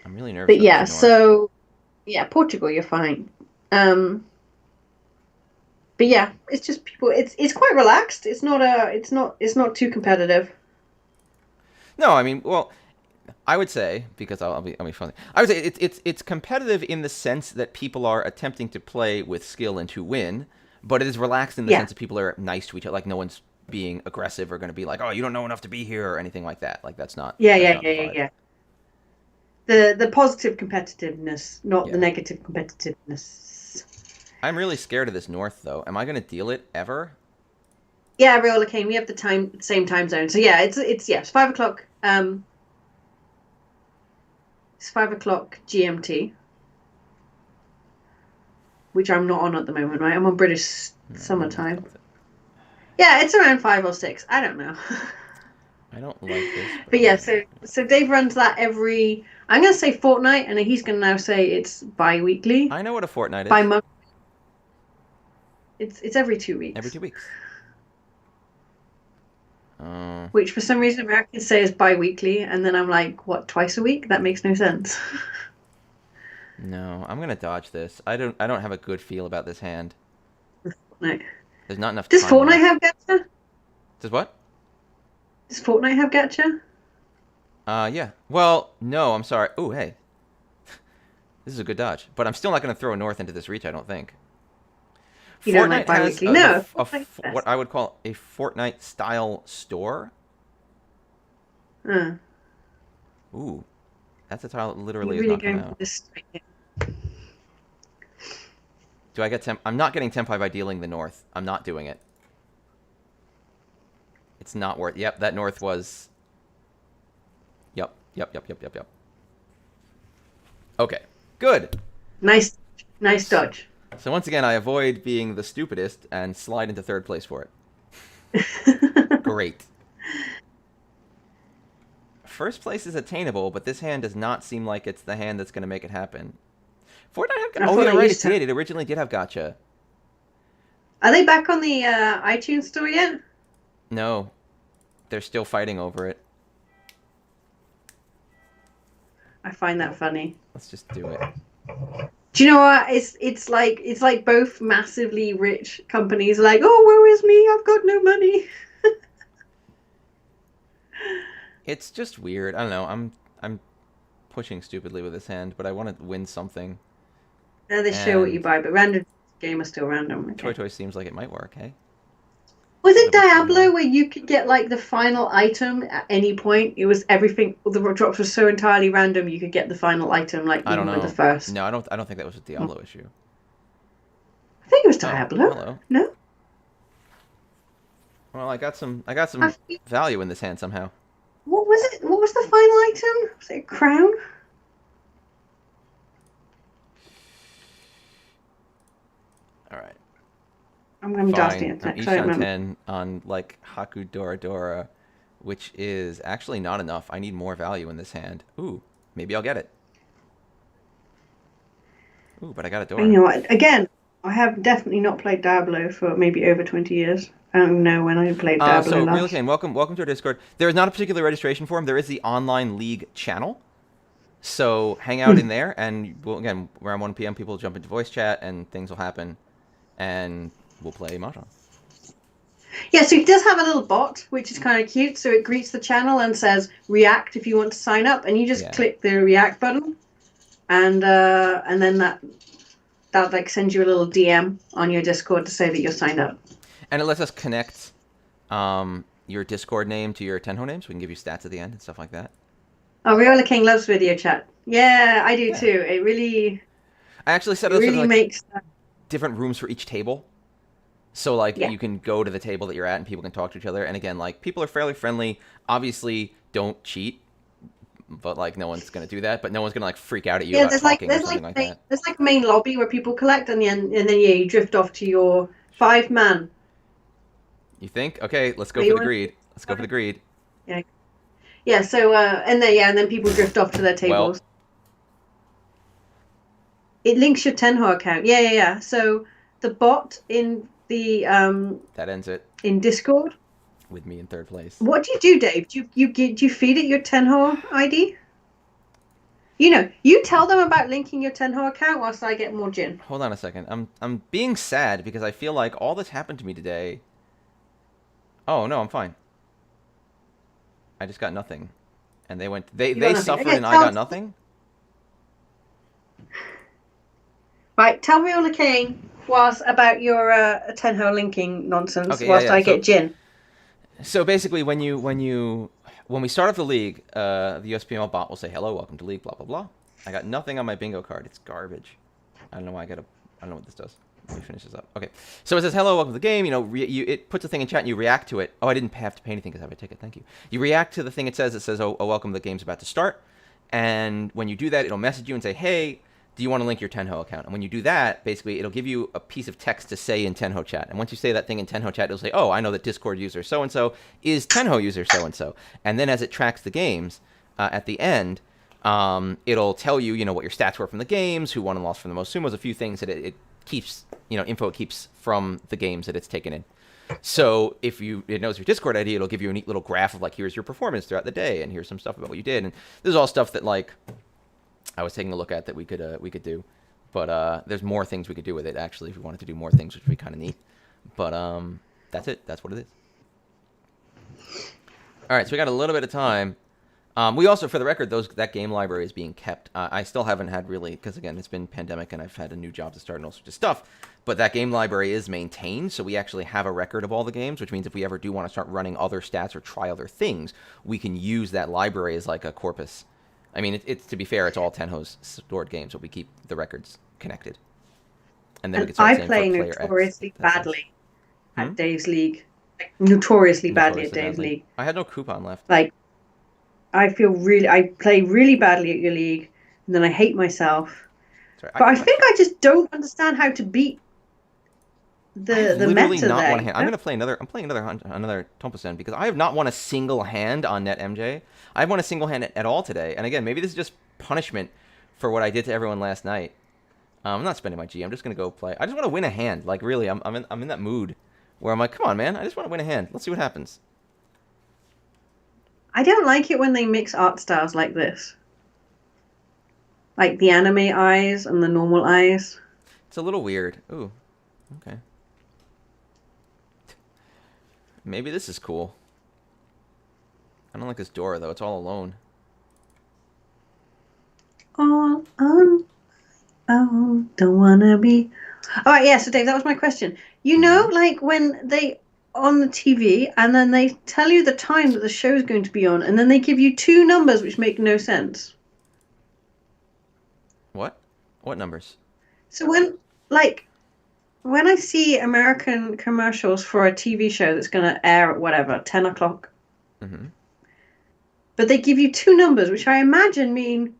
I'm really nervous. But yeah, so yeah, Portugal, you're fine. But yeah, it's just people. It's quite relaxed. It's not too competitive. No, I mean, well, I would say, because I'll be funny. I would say it's competitive in the sense that people are attempting to play with skill and to win, but it is relaxed in the sense that people are nice to each other. Like no one's being aggressive or going to be like, oh, you don't know enough to be here or anything like that. Like that's not. Yeah. The positive competitiveness, not the negative competitiveness. I'm really scared of this north, though. Am I going to deal it ever? Yeah, Riola came. We have the same time zone. So yeah, it's 5 o'clock. It's 5 o'clock GMT, which I'm not on at the moment, right? I'm on British summertime. Yeah, it's around 5 or 6. I don't know. I don't like this. But yeah, so Dave runs that every. I'm gonna say fortnight, and he's gonna now say it's bi-weekly. I know what a fortnight is. Bi-month. It's every 2 weeks. Every 2 weeks. Which for some reason Americans say is bi-weekly, and then I'm like, what, twice a week? That makes no sense. No, I'm gonna dodge this. I don't have a good feel about this hand. No. There's not enough. Does Fortnite have gacha? Does what? Does Fortnite have gacha? Yeah. Well, no, I'm sorry. Oh, hey. This is a good dodge. But I'm still not going to throw a north into this reach, I don't think. You don't like bi-weekly? No. What I would call a Fortnite-style store. Ooh. That's a tile that literally is not coming out. Do I get temp? I'm not getting tempi by dealing the north. I'm not doing it. It's not worth. Yep, that north was. Yep. Okay, good. Nice dodge. So once again, I avoid being the stupidest and slide into third place for it. Great. First place is attainable, but this hand does not seem like it's the hand that's going to make it happen. Fortnite had I oh thought yeah, they right, used it to. did. It originally did have gotcha. Are they back on the iTunes store yet? No, they're still fighting over it. I find that funny. Let's just do it. Do you know what? It's like both massively rich companies are like, oh, woe is me, I've got no money. It's just weird. I don't know. I'm pushing stupidly with this hand, but I want to win something. Now they show what you And buy, but random game are still random. Toy Okay. Toy seems like it might work, hey? Was it It'll be fun, Diablo though. where you could get like the final item at any point? It was everything. The drops were so entirely random. You could get the final item like I don't even with the know. first. No, I don't think that was a Diablo issue. I think it was Oh, Diablo. hello. No, Well, I got I, some value in this hand somehow. what was it? What was the final item? Was it a crown? All right. I'm dusting Fine. it I'm next. each I don't on remember. 10 on like Haku Dora Dora, which is actually not enough. I need more value in this hand. Ooh, maybe I'll get it. Ooh, but I got a And you Dora. know what? Again, I have definitely not played Diablo for maybe over 20 years. I don't know when I played Diablo So Real last. Kane, welcome to our Discord. There is not a particular registration form. There is the online league channel. So hang out in there, and we'll, again, around 1 p.m. people will jump into voice chat, and things will happen, and we'll play Mahjong. Yeah, so he does have a little bot, which is kind of cute. So it greets the channel and says react if you want to sign up, and you just Yeah. click the react button, and then that like sends you a little DM on your Discord to say that you're signed up. And it lets us connect your Discord name to your Tenho name, so we can give you stats at the end and stuff like that. Oh, Riola King loves video chat. Yeah, I do Yeah. too. I actually set It up really like makes. different rooms for each table. So like Yeah. you can go to the table that you're at and people can talk to each other. And again, like people are fairly friendly. Obviously, don't cheat, but like no one's gonna do that. But no one's gonna like freak out at you Yeah, about talking or something like that. there's like a main lobby where people collect, and then yeah, you drift off to your 5-man. You think? Okay, let's go Where for you the want greed. Let's go for the greed. Yeah. Yeah, so and then people drift off to their Well, tables. It links your Tenho account. Yeah. So the bot that ends it in Discord. with me in third place. What do you do, Dave? Do you feed it your Tenho ID? You know, you tell them about linking your Tenho account whilst I get more gin. Hold on a second. I'm being sad because I feel like all that's happened to me today. Oh no, I'm fine. I just got nothing, and they went. You got They nothing. suffered Okay, and I got nothing. Right, tell Riola King whilst about your Tenho linking nonsense Okay, yeah, whilst yeah. I get gin. So basically, when we start off the league, the USPML bot will say, "Hello, welcome to league." Blah blah blah. I got nothing on my bingo card. It's garbage. I don't know why I got a. I don't know what this does. Let me finish this up. Okay. So it says, "Hello, welcome to the game." You know, it puts a thing in chat and you react to it. Oh, I didn't have to pay anything because I have a ticket. Thank you. You react to the thing it says. It says, "Oh, welcome. The game's about to start." And when you do that, it'll message you and say, "Hey, do you want to link your Tenho account?" And when you do that, basically, it'll give you a piece of text to say in Tenho chat. And once you say that thing in Tenho chat, it'll say, "Oh, I know that Discord user so-and-so is Tenho user so-and-so." And then as it tracks the games, at the end, it'll tell you, you know, what your stats were from the games, who won and lost from the most sumos, a few things that it keeps, you know, info it keeps from the games that it's taken in. So if it knows your Discord ID, it'll give you a neat little graph of like, here's your performance throughout the day, and here's some stuff about what you did. And this is all stuff that like I was taking a look at that we could do, but there's more things we could do with it actually if we wanted to do more things, which would be kind of neat. But that's it. That's what it is. All right, so we got a little bit of time. We also, for the record, that game library is being kept. I still haven't had really, because again, it's been pandemic and I've had a new job to start and all sorts of stuff. But that game library is maintained, so we actually have a record of all the games, which means if we ever do want to start running other stats or try other things, we can use that library as like a corpus. I mean, it's to be fair, it's all Tenho's stored games, but we keep the records connected. And then we can And start I saying play for player X. notoriously badly Hmm? at Dave's League. Like, notoriously badly at Notoriously Dave's badly. League. I had no coupon left. Like, I play really badly at your league, and then I hate myself. Sorry, But I think I just don't understand how to beat the literally meta not there. one hand. I'm playing another Tompesen because I have not won a single hand on Net MJ. I have won a single hand at all today. And again, maybe this is just punishment for what I did to everyone last night. I'm not spending my G. I'm just gonna go play. I just want to win a hand. Like really, I'm in that mood where I'm like, come on, man. I just want to win a hand. Let's see what happens. I don't like it when they mix art styles like this. Like the anime eyes and the normal eyes. It's a little weird. Ooh, okay. Maybe this is cool. I don't like this door though. It's all alone. All on, oh, don't wanna be. All right, yeah. So Dave, that was my question. You know, like when they on the TV and then they tell you the time that the show is going to be on, and then they give you two numbers which make no sense. What? What numbers? So when I see American commercials for a TV show that's going to air at whatever 10 o'clock, Mm-hmm. but they give you two numbers which I imagine mean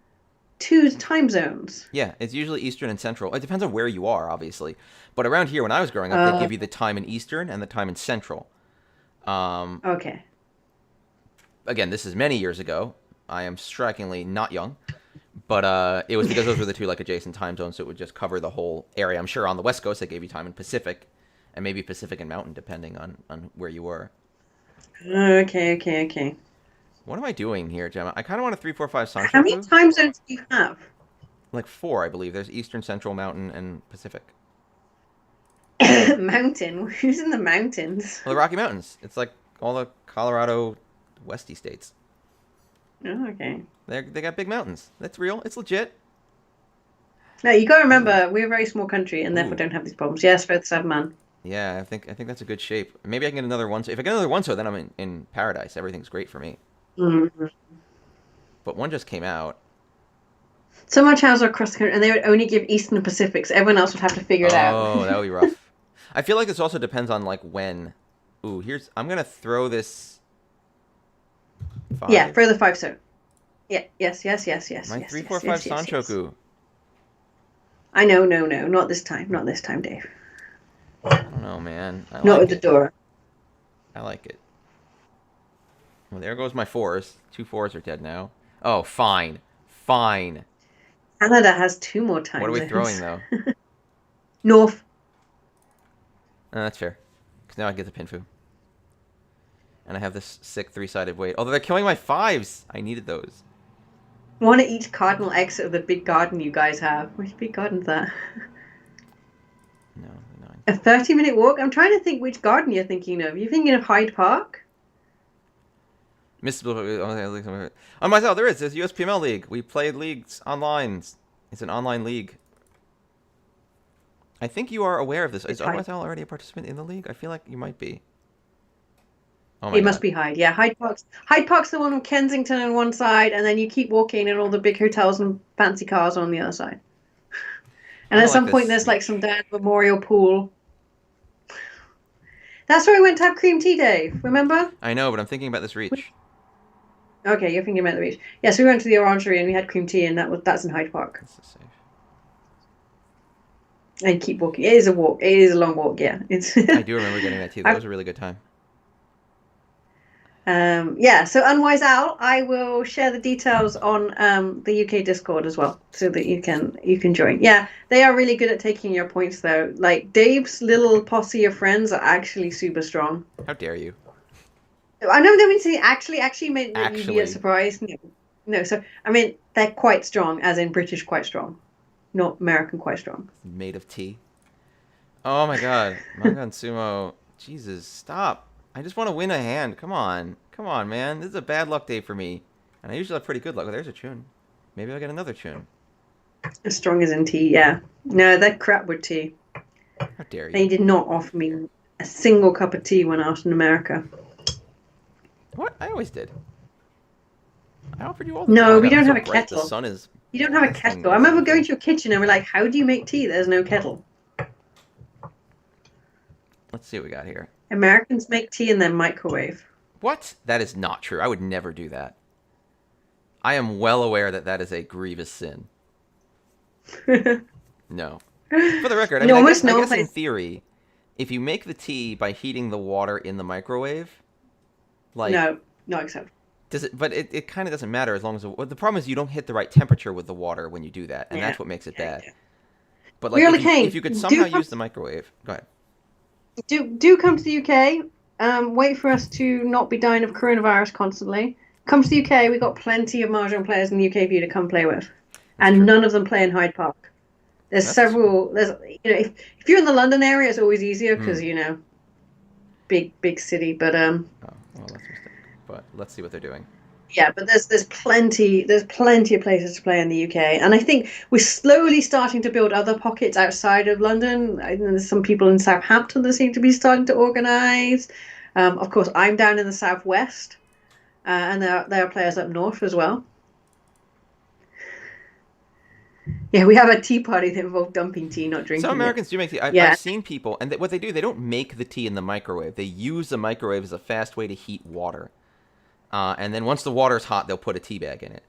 two time zones. Yeah, it's usually Eastern and Central. It depends on where you are, obviously. But around here, when I was growing up, they give you the time in Eastern and the time in Central. Okay. Again, this is many years ago. I am strikingly not young. But it was because those were the two like adjacent time zones, so it would just cover the whole area. I'm sure on the West Coast they gave you time in Pacific, and maybe Pacific and Mountain, depending on where you were. Okay. What am I doing here, Gemma? I kind of want a 3, 4, 5 Sancho. How many time zones do you have? Like 4, I believe. There's Eastern, Central, Mountain, and Pacific. Mountain? Who's in the mountains? Well, the Rocky Mountains. It's like all the Colorado, Westy states. Oh, okay. They got big mountains. That's real. It's legit. No, you got to remember, we're a very small country and therefore Ooh. don't have these problems. Yes, for the 7-man. Yeah, I think that's a good shape. Maybe I can get another one. So if I get another one, so then I'm in paradise. Everything's great for me. Mm-hmm. But one just came out. So much houses across the country, and they would only give Eastern and Pacific, so everyone else would have to figure it out. Oh, that would be rough. I feel like this also depends on like when. Ooh, I'm gonna throw this. 5. Yeah, throw the 5 zone. Yeah, yes. My yes, 3, yes, 4, 5 yes, yes, yes. Sanchoku. I know, no, not this time, Dave. I don't know, man. I Not like with the it. door. I like it. Well, there goes my 4s. 2 4s are dead now. Oh, fine. Canada has 2 more time What are we zones. throwing though? North. That's fair. Because now I get the Pinfu. And I have this sick 3-sided weight. Although they're killing my 5s. I needed those. One at each cardinal exit of the big garden you guys have. Which big garden's that? No, 9. A 30-minute walk? I'm trying to think which garden you're thinking of. You're thinking of Hyde Park? On myself, there is. There's USPML League. We played leagues online. It's an online league. I think you are aware of this. Is OSL already a participant in the league? I feel like you might be. Oh my It God. must be Hyde. Yeah, Hyde Park's the one with Kensington on one side, and then you keep walking, and all the big hotels and fancy cars on the other side. And at some point, there's like some damn memorial pool. That's where we went to have cream tea, Dave. Remember? I know, but I'm thinking about this reach. Okay, you're thinking about the beach. Yes, we went to the Orangery and we had cream tea, and that's in Hyde Park. This is safe. And keep walking. It is a walk. It is a long walk. Yeah, it's. I do remember getting that too. That was a really good time. Yeah. So Unwise Owl, I will share the details on the UK Discord as well, so that you can join. Yeah, they are really good at taking your points though. Like Dave's little posse of friends are actually super strong. How dare you? I know they mean to say actually meant that you'd be Actually. surprised. No. So I mean they're quite strong, as in British quite strong, not American quite strong. Made of tea. Oh my God. Mangan Sumo. Jesus, stop. I just want to win a hand. Come on, man. This is a bad luck day for me. And I usually have pretty good luck. Oh, there's a tune. Maybe I'll get another tune. As strong as in tea, yeah. No, that crap with tea. How dare They you? did not offer me a single cup of tea when I was in America. What? I always did. I offered you all the No, time. we don't It's so have a bright. kettle. The sun is... You don't have a blasting kettle. I remember going to your kitchen and we're like, how do you make tea? There's no kettle. Let's see what we got here. Americans make tea in their microwave. What? That is not true. I would never do that. I am well aware that that is a grievous sin. No. For the record, I mean, I guess in theory, if you make the tea by heating the water in the microwave, like... No, not acceptable. Does it? But it kind of doesn't matter as long as... the problem is you don't hit the right temperature with the water when you do that, and that's what makes it bad. But like, Real Kane, if you could do somehow come, use the microwave, go ahead. do come to the UK. Wait for us to not be dying of coronavirus constantly. Come to the UK. We've got plenty of Mahjong players in the UK for you to come play with, That's and true. none of them play in Hyde Park. There's That's several. There's if you're in the London area, it's always easier Hmm. because big city. But Oh, well, that's a mistake. But let's see what they're doing. yeah, but there's plenty of places to play in the UK, and I think we're slowly starting to build other pockets outside of London. There's some people in Southampton that seem to be starting to organise. Of course, I'm down in the southwest, and there are players up north as well. Yeah, we have a tea party that involved dumping tea, not Some drinking it. Americans do make tea. Yeah, I've seen people, and what they do, they don't make the tea in the microwave. They use the microwave as a fast way to heat water. And then once the water's hot, they'll put a tea bag in it.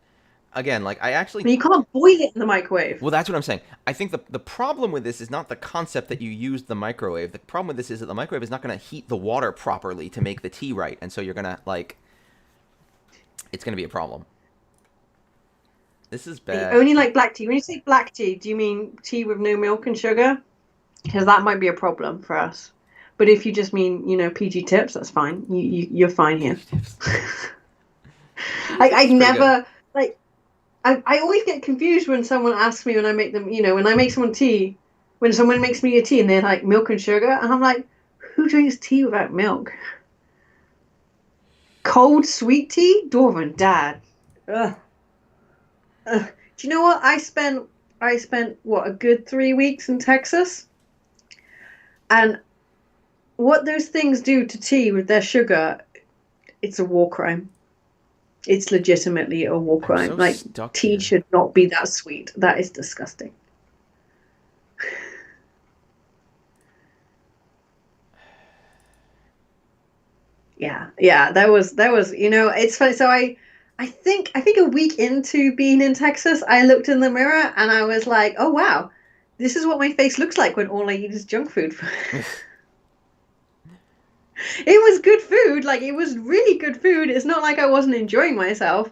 Again, like I actually, but you can't boil it in the microwave. well, that's what I'm saying. I think the problem with this is not the concept that you use the microwave. The problem with this is that the microwave is not going to heat the water properly to make the tea right, and so you're gonna like, it's gonna be a problem. This is You bad. only like black tea. When you say black tea, do you mean tea with no milk and sugar? Because that might be a problem for us. But if you just mean, PG tips, that's fine. You're fine here. I It's pretty good. never like. I always get confused when someone asks me when I make them. When I make someone tea, when someone makes me a tea and they're like milk and sugar, and I'm like, who drinks tea without milk? Cold sweet tea, Dwarven dad. Ugh. Do you know what? I spent what, a good 3 weeks in Texas, and what those things do to tea with their sugar, it's a war crime. It's legitimately a war I'm crime. so Like, stuck tea here. should not be that sweet. That is disgusting. Yeah, that was it's funny. So I think a week into being in Texas, I looked in the mirror and I was like, oh wow, this is what my face looks like when all I eat is junk food. It was good food, like it was really good food. It's not like I wasn't enjoying myself.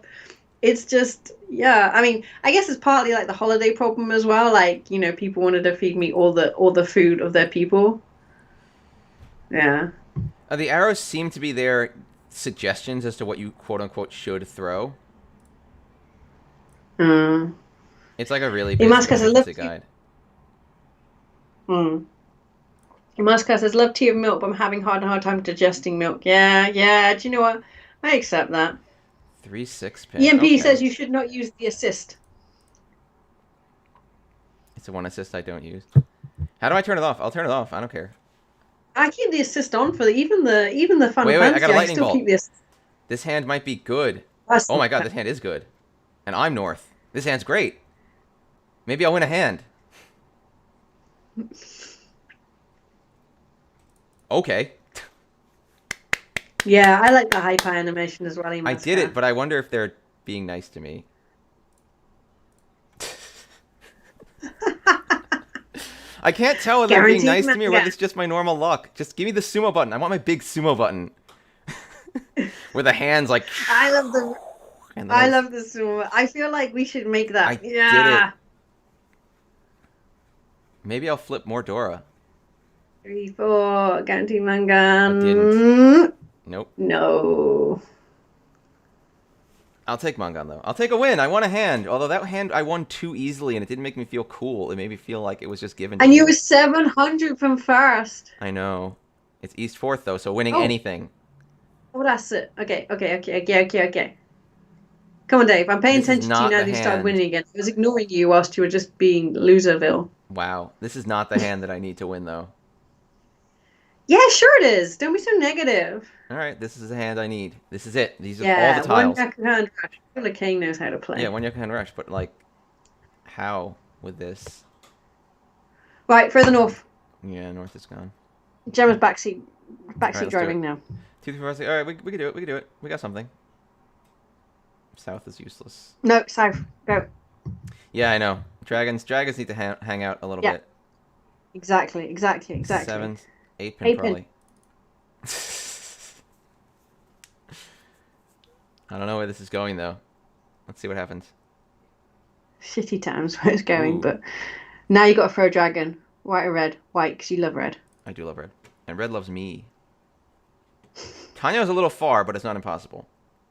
It's just, yeah, I mean, I guess it's partly like the holiday problem as well. Like, people wanted to feed me all the food of their people. Yeah. The arrows seem to be their suggestions as to what you quote unquote should throw. Mm. It's like a really In basic Moscow says love emergency tea. guide. Mm. In Moscow says love tea and milk, but I'm having hard time digesting milk. Yeah. Do you know what? I accept that. 3-6 pin. EMP Okay. says you should not use the assist. It's the one assist I don't use. How do I turn it off? I'll turn it off. I don't care. I keep the assist on for even the fun and Wait, I got fancy. a I lightning still bolt. keep the assist. This hand might be good. That's Oh my god, this hand is good. And I'm north. This hand's great. Maybe I'll win a hand. Okay. Yeah, I like the hyper animation as well. I did it, but I wonder if they're being nice to me. I can't tell whether they're being nice to me or whether it's just my normal luck. Just give me the sumo button. I want my big sumo button. Where the hands like... I love the and I those- love the sumo. I feel like we should make that. I did Yeah. it. Maybe I'll flip more Dora. 3, 4, guarantee mangan. I didn't. Nope. No. I'll take Mangan, though. I'll take a win. I won a hand. Although that hand I won too easily, and it didn't make me feel cool. It made me feel like it was just given to And me. you were 700 from first. I know. It's East 4th, though, so winning Oh. anything. Oh, that's it. Okay. Come on, Dave. I'm paying This is attention to you not now the that you started hand. winning again. I was ignoring you whilst you were just being loserville. Wow. This is not the hand that I need to win, though. Yeah, sure it is. Don't be so negative. All right, this is the hand I need. This is it. These are Yeah, all the tiles. one Yakuhan Rush. I feel like King knows how to play. Yeah, one Yokohan Rush, but, like, how with this? Right, further north. Yeah, north is gone. Gemma's backseat let's do driving it. now. 2, 3, 4, 5, 6. All right, we can do it. We can do it. We got something. South is useless. No, south. Go. Yeah, I know. Dragons need to hang out a little Yeah. bit. Exactly. 7, 8 pin 8 pin. probably. I don't know where this is going though. Let's see what happens. Shitty times where it's going, Ooh. but Now you got to throw a dragon. White or red? White, because you love red. I do love red. And red loves me. Tanya's a little far, but it's not impossible.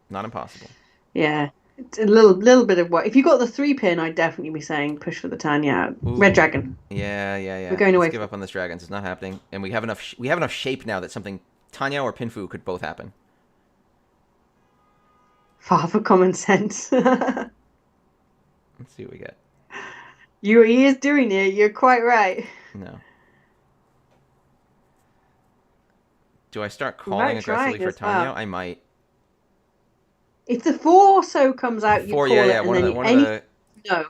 Not impossible. Yeah. It's a little bit of what. If you got the 3-pin, I'd definitely be saying push for the Tanya. Ooh. Red dragon. Yeah. We're going away. Let's give up on this dragons. It's not happening. And we have enough shape now that something Tanya or Pinfu could both happen. Father common sense. Let's see what we get. He is doing it. You're quite right. No. Do I start calling aggressively for Tanya? I might. If the 4 comes out, you call it. Yeah. No.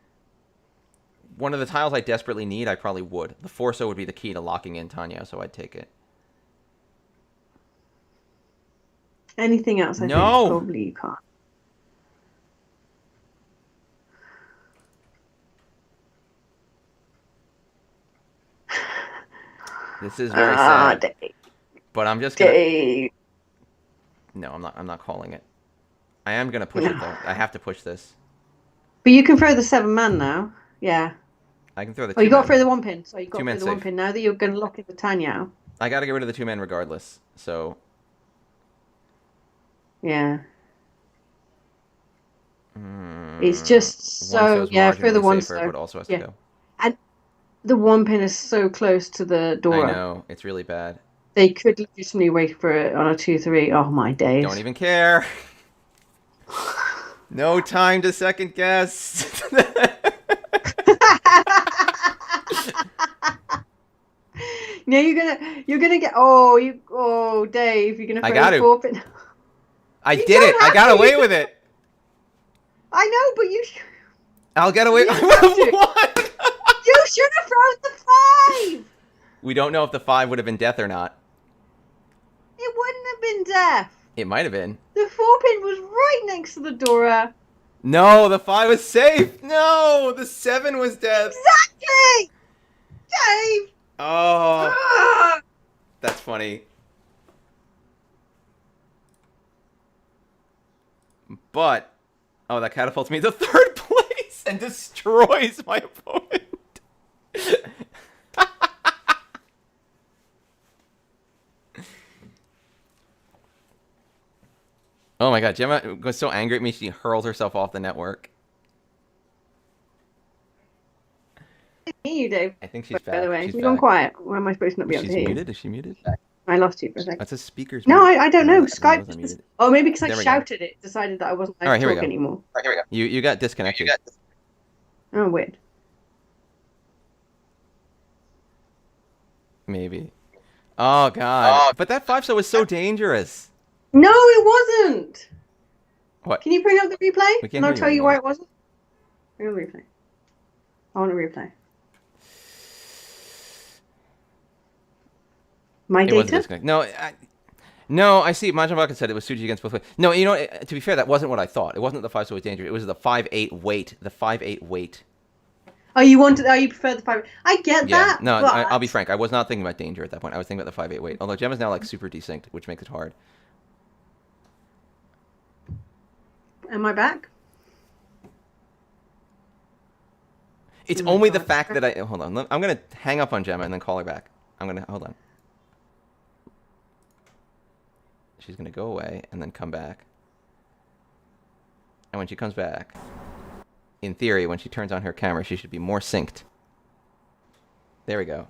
One of the tiles I desperately need, I probably would. The 4 would be the key to locking in Tanya, so I'd take it. Anything else? I think probably you can't. This is very sad. Dave. But I'm just gonna. No, I'm not calling it. I am gonna push it though. I have to push this. But you can throw the 7-man now. Yeah. I can throw the. Oh, you got to throw the 1-pin. So you got to throw the safe. 1-pin now that you're going to lock in the Tanya. I got to get rid of the 2-man regardless. So. Yeah. It's just so for the 1 safer, but also has to go. And the 1-pin is so close to the door. I know, it's really bad. They could legitimately wait for it on a 2-3. Oh my days! Don't even care. No time to second guess. No, you're gonna get Dave, you're gonna. I got to. 4-pin. I did it. I got away with it. I know, but you. I'll get away. What? You should have thrown the 5. We don't know if the 5 would have been death or not. It wouldn't have been death. It might have been. The 4-pin was right next to the door. No, the 5 was safe. No, the 7 was death. Exactly. Dave. Oh, that's funny. But, that catapults me to 3rd place and destroys my opponent. Oh my god, Gemma was so angry at me she hurled herself off the network. You, Dave. I think she's back. By the way, she's you've gone quiet. Why am I supposed to not be able to hear you? Muted? Is she muted? I lost you for a second. That's a speaker's No, muted. I don't know. Skype. Oh, maybe because I shouted it, decided that I wasn't allowed to talk anymore. All right, here we go. You got disconnected. Oh, weird. Maybe. Oh god. But that 5 was so dangerous. No, it wasn't. What? Can you bring up the replay? We can't and I'll hear tell you anymore. why it wasn't. Bring up the replay. I want a replay. My It wasn't data? disconnected. No, I see. Mahjong Bucket said it was Suji against both ways. No, you know, to be fair, that wasn't what I thought. It wasn't the 5 was dangerous. It was the 5-8 weight. The 5-8 weight. Oh, you prefer the 5? I get that. No, but... I'll be frank. I was not thinking about danger at that point. I was thinking about the 5-8 weight. Although Gemma's now like super desynced, which makes it hard. Am I back? It's only the fact that hold on. I'm gonna hang up on Gemma and then call her back. Hold on. She's gonna go away and then come back. And when she comes back, in theory, when she turns on her camera, she should be more synced. There we go.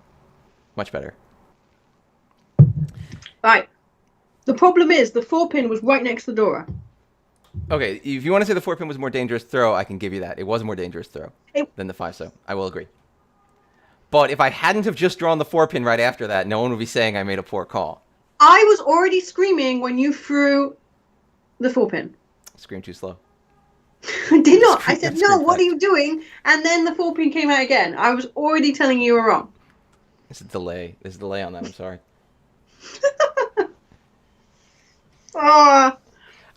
Much better. Right. The problem is the 4-pin was right next to the door. Okay, if you want to say the 4-pin was a more dangerous throw, I can give you that. It was a more dangerous throw than the 5, so I will agree. But if I hadn't have just drawn the 4-pin right after that, no one would be saying I made a poor call. I was already screaming when you threw the 4-pin. Scream too slow. I did not. I said, no, what are you doing? And then the 4-pin came out again. I was already telling you were wrong. There's a delay. There's a delay on that. I'm sorry.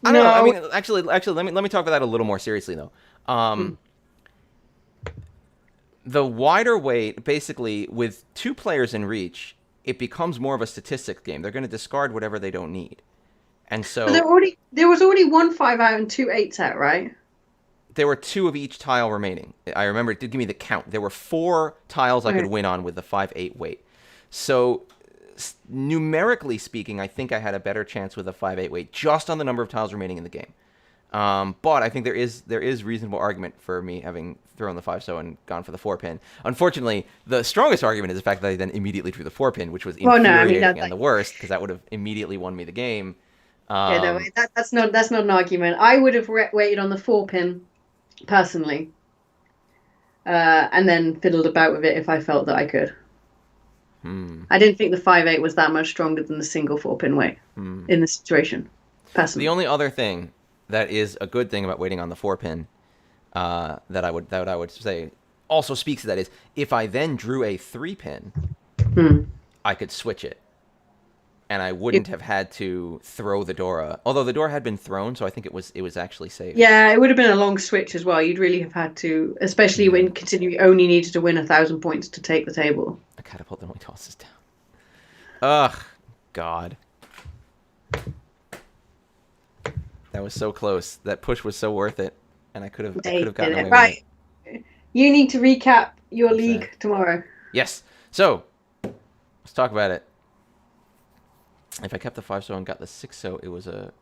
I don't know. I mean, actually, let me talk about that a little more seriously, though. The wider weight, basically, with 2 players in reach, it becomes more of a statistics game. They're going to discard whatever they don't need, and so but there was already 1 5 out and 2 8s out, right? there were 2 of each tile remaining. I remember it did give me the count. There were 4 tiles I could win on with the 5-8 weight. So numerically speaking, I think I had a better chance with a 5-8 weight just on the number of tiles remaining in the game. But I think there is reasonable argument for me having thrown the 5-so and gone for the 4-pin. Unfortunately, the strongest argument is the fact that I then immediately drew the 4-pin, which was infuriating and the worst, because that would have immediately won me the game. Yeah, no, that's not an argument. I would have waited on the 4-pin personally, and then fiddled about with it if I felt that I could. I didn't think the 5-8 was that much stronger than the single 4-pin weight in this situation. Personally, the only other thing that is a good thing about waiting on the 4-pin that I would say also speaks to that is if I then drew a 3-pin, I could switch it. And I wouldn't have had to throw the Dora. Although the Dora had been thrown, so I think it was actually safe. Yeah, it would have been a long switch as well. You'd really have had to, especially when considering you only needed to win 1,000 points to take the table. A catapult that only tosses down. Ugh, God. That was so close. That push was so worth it, and I could have gotten away with it. You need to recap your league tomorrow. Yes. So let's talk about it. If I kept the 5-so and got the 6-so, it was a...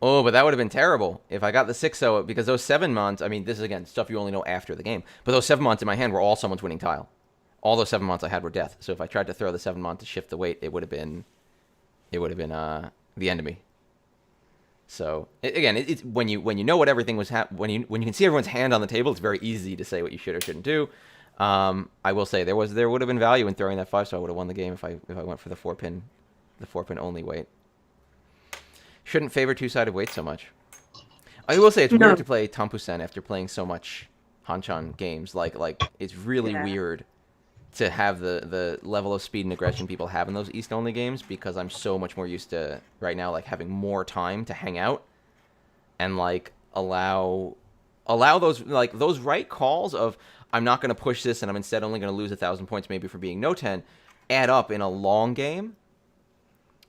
Oh, but that would have been terrible. If I got the 6-so, because those 7 months, I mean, this is, again, stuff you only know after the game. But those 7 months in my hand were all someone's winning tile. All those 7 months I had were death. So if I tried to throw the 7 month to shift the weight, it would have been the end of me. So, again, it's when you know what everything was... when you can see everyone's hand on the table, it's very easy to say what you should or shouldn't do. I will say, there would have been value in throwing that 5-so. I would have won the game if I went for the 4-pin. The 4-pin only weight. Shouldn't favor 2-sided weight so much. I will say it's weird to play Tampusen after playing so much Hanchan games. Like it's really weird to have the level of speed and aggression people have in those East only games, because I'm so much more used to right now like having more time to hang out and like allow those right calls of I'm not going to push this and I'm instead only going to lose 1,000 points maybe for being no 10 add up in a long game.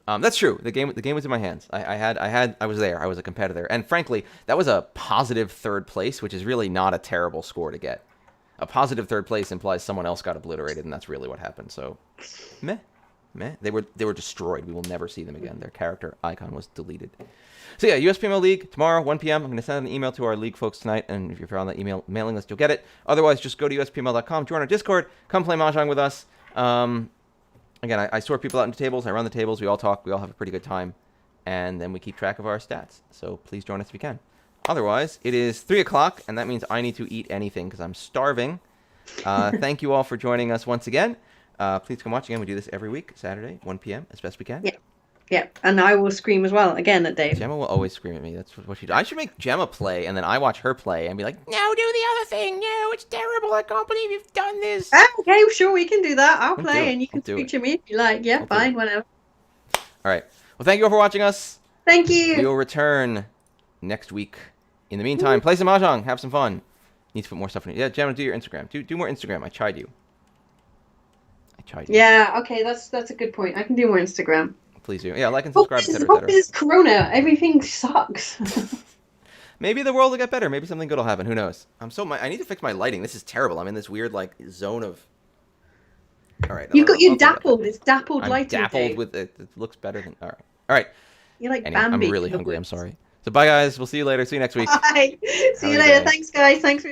That's true. The game was in my hands. I was there. I was a competitor. And frankly, that was a positive 3rd place, which is really not a terrible score to get. A positive 3rd place implies someone else got obliterated, and that's really what happened. So, meh. They were destroyed. We will never see them again. Their character icon was deleted. So yeah, USPML League tomorrow, 1 p.m. I'm going to send an email to our league folks tonight, and if you're on that email mailing list, you'll get it. Otherwise, just go to uspml.com, join our Discord, come play Mahjong with us. Again, I sort people out into tables. I run the tables. We all talk. We all have a pretty good time. And then we keep track of our stats. So please join us if you can. Otherwise, it is 3 o'clock, and that means I need to eat anything because I'm starving. Thank you all for joining us once again. Please come watch again. We do this every week, Saturday, 1 p.m. as best we can. Yeah. Yeah, and I will scream as well, again, at Dave. Gemma will always scream at me. That's what she does. I should make Gemma play, and then I watch her play and be like, no, do the other thing. No, it's terrible. I can't believe you've done this. Okay, sure, we can do that. I'll play, and you can speak to me if you like. Yeah, fine, whatever. All right. Well, thank you all for watching us. Thank you. We will return next week. In the meantime, play some Mahjong. Have some fun. Need to put more stuff in it. Yeah, Gemma, do your Instagram. Do more Instagram. I chide you. Yeah, okay, that's a good point. I can do more Instagram. Please do. Yeah, like and subscribe, etc. This is Corona. Everything sucks. Maybe the world will get better. Maybe something good will happen. Who knows? I need to fix my lighting. This is terrible. I'm in this weird like zone of. All right. You're dappled. It's dappled lighting. I'm dappled with it. It looks better than. All right. You're like anyway, Bambi. I'm really hungry. I'm sorry. So bye, guys. We'll see you later. See you next week. Bye. See you later. Thanks, guys. Thanks for.